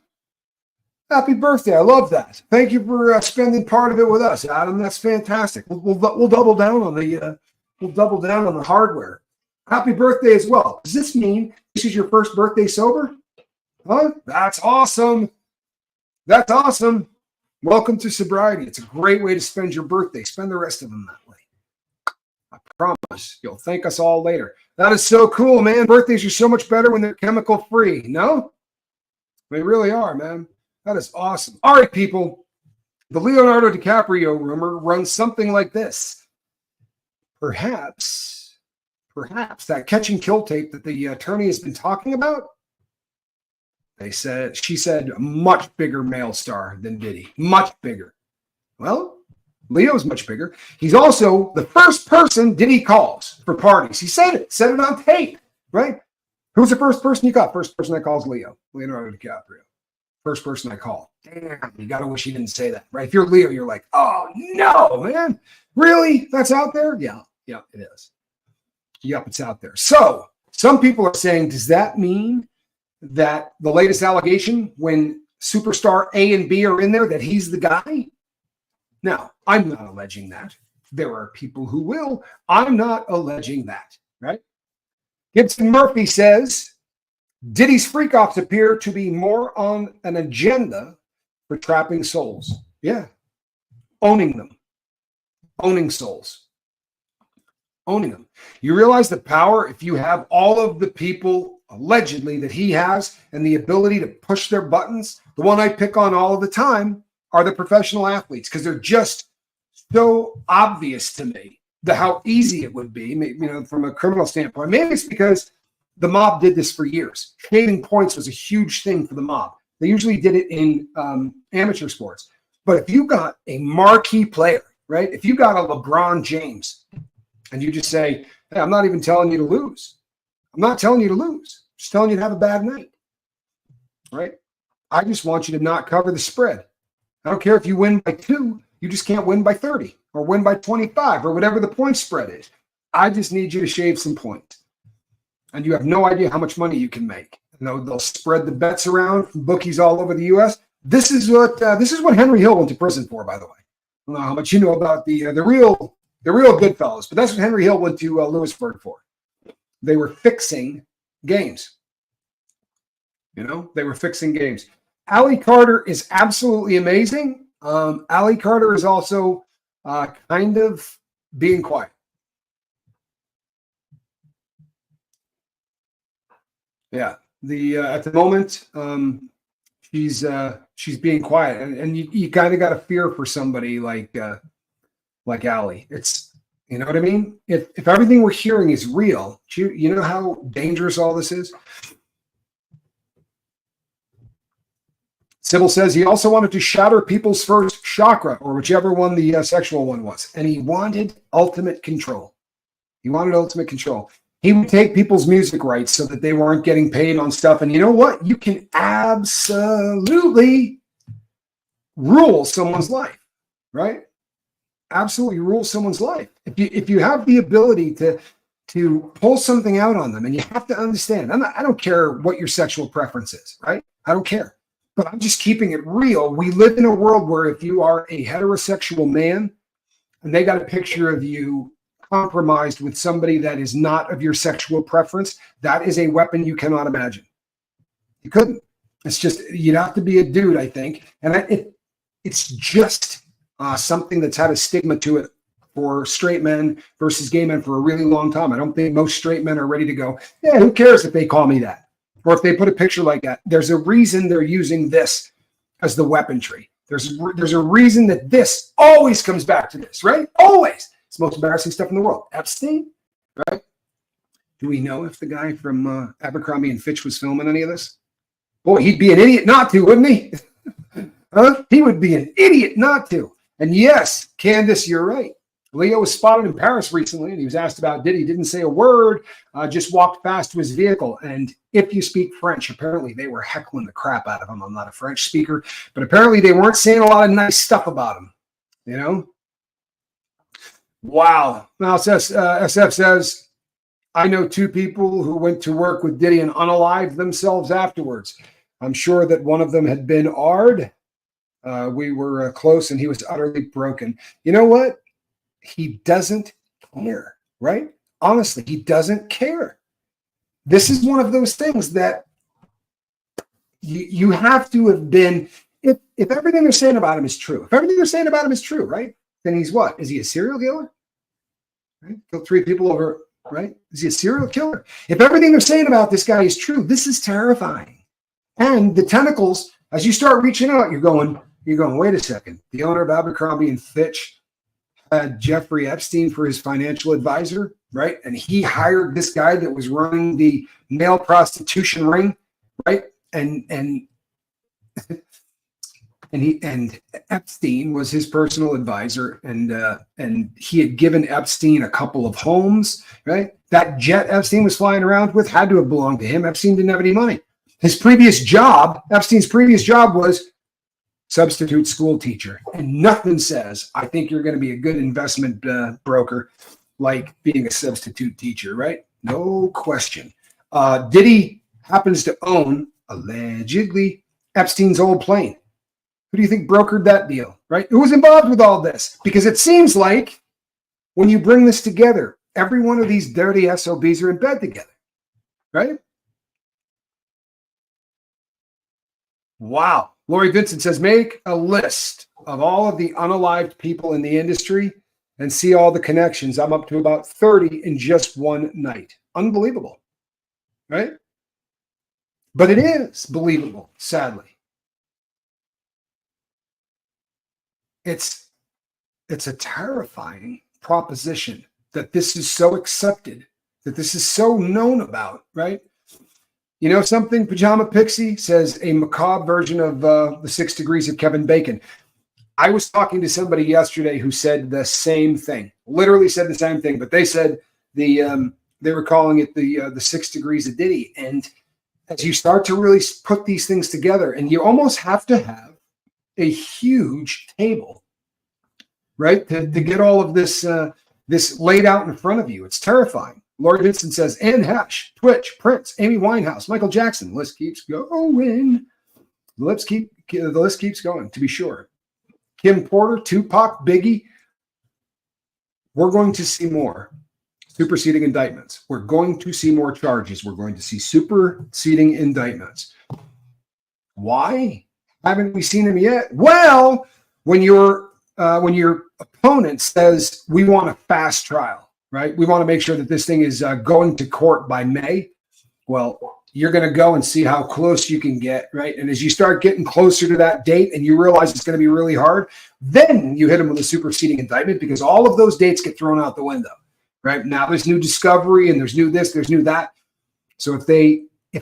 Happy birthday. I love that. Thank you for spending part of it with us, Adam. That's fantastic. We'll double down on the hardware. Happy birthday as well. Does this mean this is your first birthday sober? Huh? That's awesome. That's awesome. Welcome to sobriety. It's a great way to spend your birthday. Spend the rest of them that way. I promise you'll thank us all later. That is so cool, man. Birthdays are so much better when they're chemical free. No? They really are, man. That is awesome. All right, people. The Leonardo DiCaprio rumor runs something like this. Perhaps that catch and kill tape that the attorney has been talking about, she said a much bigger male star than Diddy. Much bigger. Well, Leo's much bigger. He's also the first person Diddy calls for parties. He said it on tape, right? Who's the first person you got? First person that calls Leonardo DiCaprio. First person I call. Damn, you got to wish you didn't say that, right? If you're Leo, you're like, oh, no, man. Really? That's out there? Yeah, it is. Yep, it's out there. So some people are saying, does that mean that the latest allegation, when superstar A and B are in there, that he's the guy? Now, I'm not alleging that. There are people who will. I'm not alleging that, right? Gibson Murphy says, Diddy's freak-offs appear to be more on an agenda for trapping souls. Yeah. Owning them. Owning souls. Owning them. You realize the power if you have all of the people allegedly that he has and the ability to push their buttons. The one I pick on all of the time are the professional athletes because they're just so obvious to me how easy it would be, from a criminal standpoint. Maybe it's because the mob did this for years. Shaving points was a huge thing for the mob. They usually did it in amateur sports. But if you got a marquee player, right? If you got a LeBron James and you just say, hey, I'm not even telling you to lose. I'm not telling you to lose. I'm just telling you to have a bad night, right? I just want you to not cover the spread. I don't care if you win by 2. You just can't win by 30 or win by 25 or whatever the point spread is. I just need you to shave some points. And you have no idea how much money you can make. They'll spread the bets around from bookies all over the U.S. This is what Henry Hill went to prison for, by the way. I don't know how much you know about the real Goodfellas, but that's what Henry Hill went to Lewisburg for. They were fixing games. They were fixing games. Allie Carter is absolutely amazing. Allie Carter is also kind of being quiet. Yeah. At the moment, she's being quiet, and you kind of got to fear for somebody like Allie. It's, you know what I mean? If everything we're hearing is real, you know how dangerous all this is? Sybil says he also wanted to shatter people's first chakra, or whichever one the sexual one was. And he wanted ultimate control. He wanted ultimate control. He would take people's music rights so that they weren't getting paid on stuff. And you know what? You can absolutely rule someone's life, right? Absolutely rule someone's life. If you have the ability to pull something out on them, and you have to understand, I don't care what your sexual preference is, right? I don't care. But I'm just keeping it real. We live in a world where if you are a heterosexual man and they got a picture of you compromised with somebody that is not of your sexual preference, that is a weapon you cannot imagine. You couldn't. It's just, you'd have to be a dude, I think. And it's just something that's had a stigma to it for straight men versus gay men for a really long time. I don't think most straight men are ready to go, yeah, who cares if they call me that? Or if they put a picture like that. There's a reason they're using this as the weaponry. There's a reason that this always comes back to this, right? Always. It's the most embarrassing stuff in the world. Epstein, right? Do we know if the guy from Abercrombie and Fitch was filming any of this? Boy, he'd be an idiot not to, wouldn't he? Huh? He would be an idiot not to. And yes, Candace, you're right. Leo was spotted in Paris recently, and he was asked about Diddy. He didn't say a word, just walked fast to his vehicle. And if you speak French, apparently they were heckling the crap out of him. I'm not a French speaker, but apparently they weren't saying a lot of nice stuff about him, you know? Wow. Now, SF says, I know two people who went to work with Diddy and unalived themselves afterwards. I'm sure that one of them had been AR'd. We were close, and he was utterly broken. You know what? He doesn't care, right? Honestly, he doesn't care. This is one of those things that you have to have been, if everything they're saying about him is true, if everything they're saying about him is true, right? Then he's what? Is he a serial killer? Right? Killed 3 people over, right? Is he a serial killer? If everything they're saying about this guy is true, this is terrifying. And the tentacles, as you start reaching out, you're going, wait a second. The owner of Abercrombie and Fitch had Jeffrey Epstein for his financial advisor, right? And he hired this guy that was running the male prostitution ring, right? And Epstein was his personal advisor, and he had given Epstein a couple of homes, right? That jet Epstein was flying around with had to have belonged to him. Epstein didn't have any money. His previous job, Epstein's previous job was substitute school teacher. And nothing says, I think you're going to be a good investment broker, like being a substitute teacher, right? No question. Diddy happens to own, allegedly, Epstein's old plane. Who do you think brokered that deal, right? Who was involved with all this? Because it seems like when you bring this together, every one of these dirty SOBs are in bed together, right? Wow. Lori Vincent says, make a list of all of the unalived people in the industry and see all the connections. I'm up to about 30 in just one night. Unbelievable, right? But it is believable, sadly. It's a terrifying proposition that this is so accepted, that this is so known about, right? You know something? Pajama Pixie says a macabre version of the 6 Degrees of Kevin Bacon. I was talking to somebody yesterday who said the same thing, literally said the same thing, but they said they were calling it the 6 Degrees of Diddy. And as you start to really put these things together, and you almost have to have a huge table, right, to get all of this this laid out in front of you. It's terrifying. Lori Vincent says, Anne Hesh, Twitch, Prince, Amy Winehouse, Michael Jackson. The list keeps going. The list keeps going, to be sure. Kim Porter, Tupac, Biggie. We're going to see more superseding indictments. We're going to see more charges. We're going to see superseding indictments. Why haven't we seen them yet? Well, when your opponent says we want a fast trial, right? We want to make sure that this thing is going to court by May. Well, you're going to go and see how close you can get, right? And as you start getting closer to that date and you realize it's going to be really hard, then you hit them with a superseding indictment, because all of those dates get thrown out the window, right? Now there's new discovery and there's new this, there's new that. So if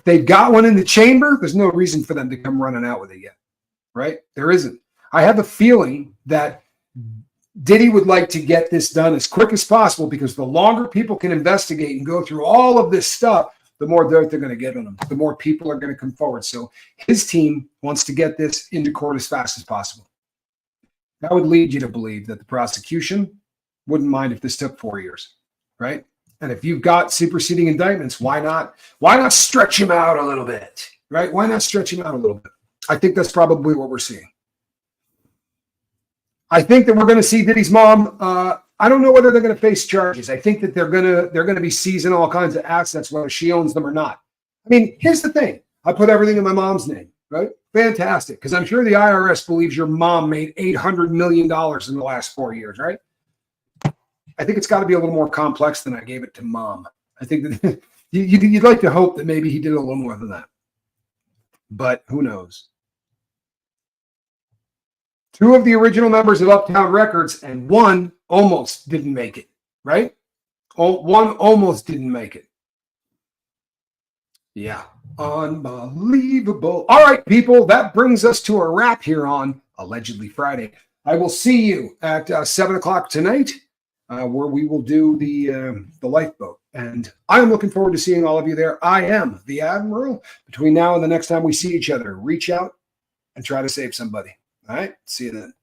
they've got one in the chamber, there's no reason for them to come running out with it yet, right? There isn't. I have a feeling that Diddy would like to get this done as quick as possible, because the longer people can investigate and go through all of this stuff, the more dirt they're going to get on him, the more people are going to come forward. So his team wants to get this into court as fast as possible. That would lead you to believe that the prosecution wouldn't mind if this took 4 years, right? And if you've got superseding indictments, why not stretch him out a little bit, right? Why not stretch him out a little bit? I think that's probably what we're seeing. I think that we're going to see Diddy's mom. I don't know whether they're going to face charges. I think that they're going to be seizing all kinds of assets, whether she owns them or not. I mean, here's the thing. I put everything in my mom's name, right? Fantastic. Because I'm sure the IRS believes your mom made $800 million in the last 4 years, right? I think it's got to be a little more complex than I gave it to mom. I think that you'd like to hope that maybe he did a little more than that. But who knows? 2 of the original members of Uptown Records, and 1 almost didn't make it, right? 1 almost didn't make it. Yeah, unbelievable. All right, people, that brings us to a wrap here on Allegedly Friday. I will see you at 7 o'clock tonight, where we will do the lifeboat. And I'm looking forward to seeing all of you there. I am the Admiral. Between now and the next time we see each other, reach out and try to save somebody. All right, see you then.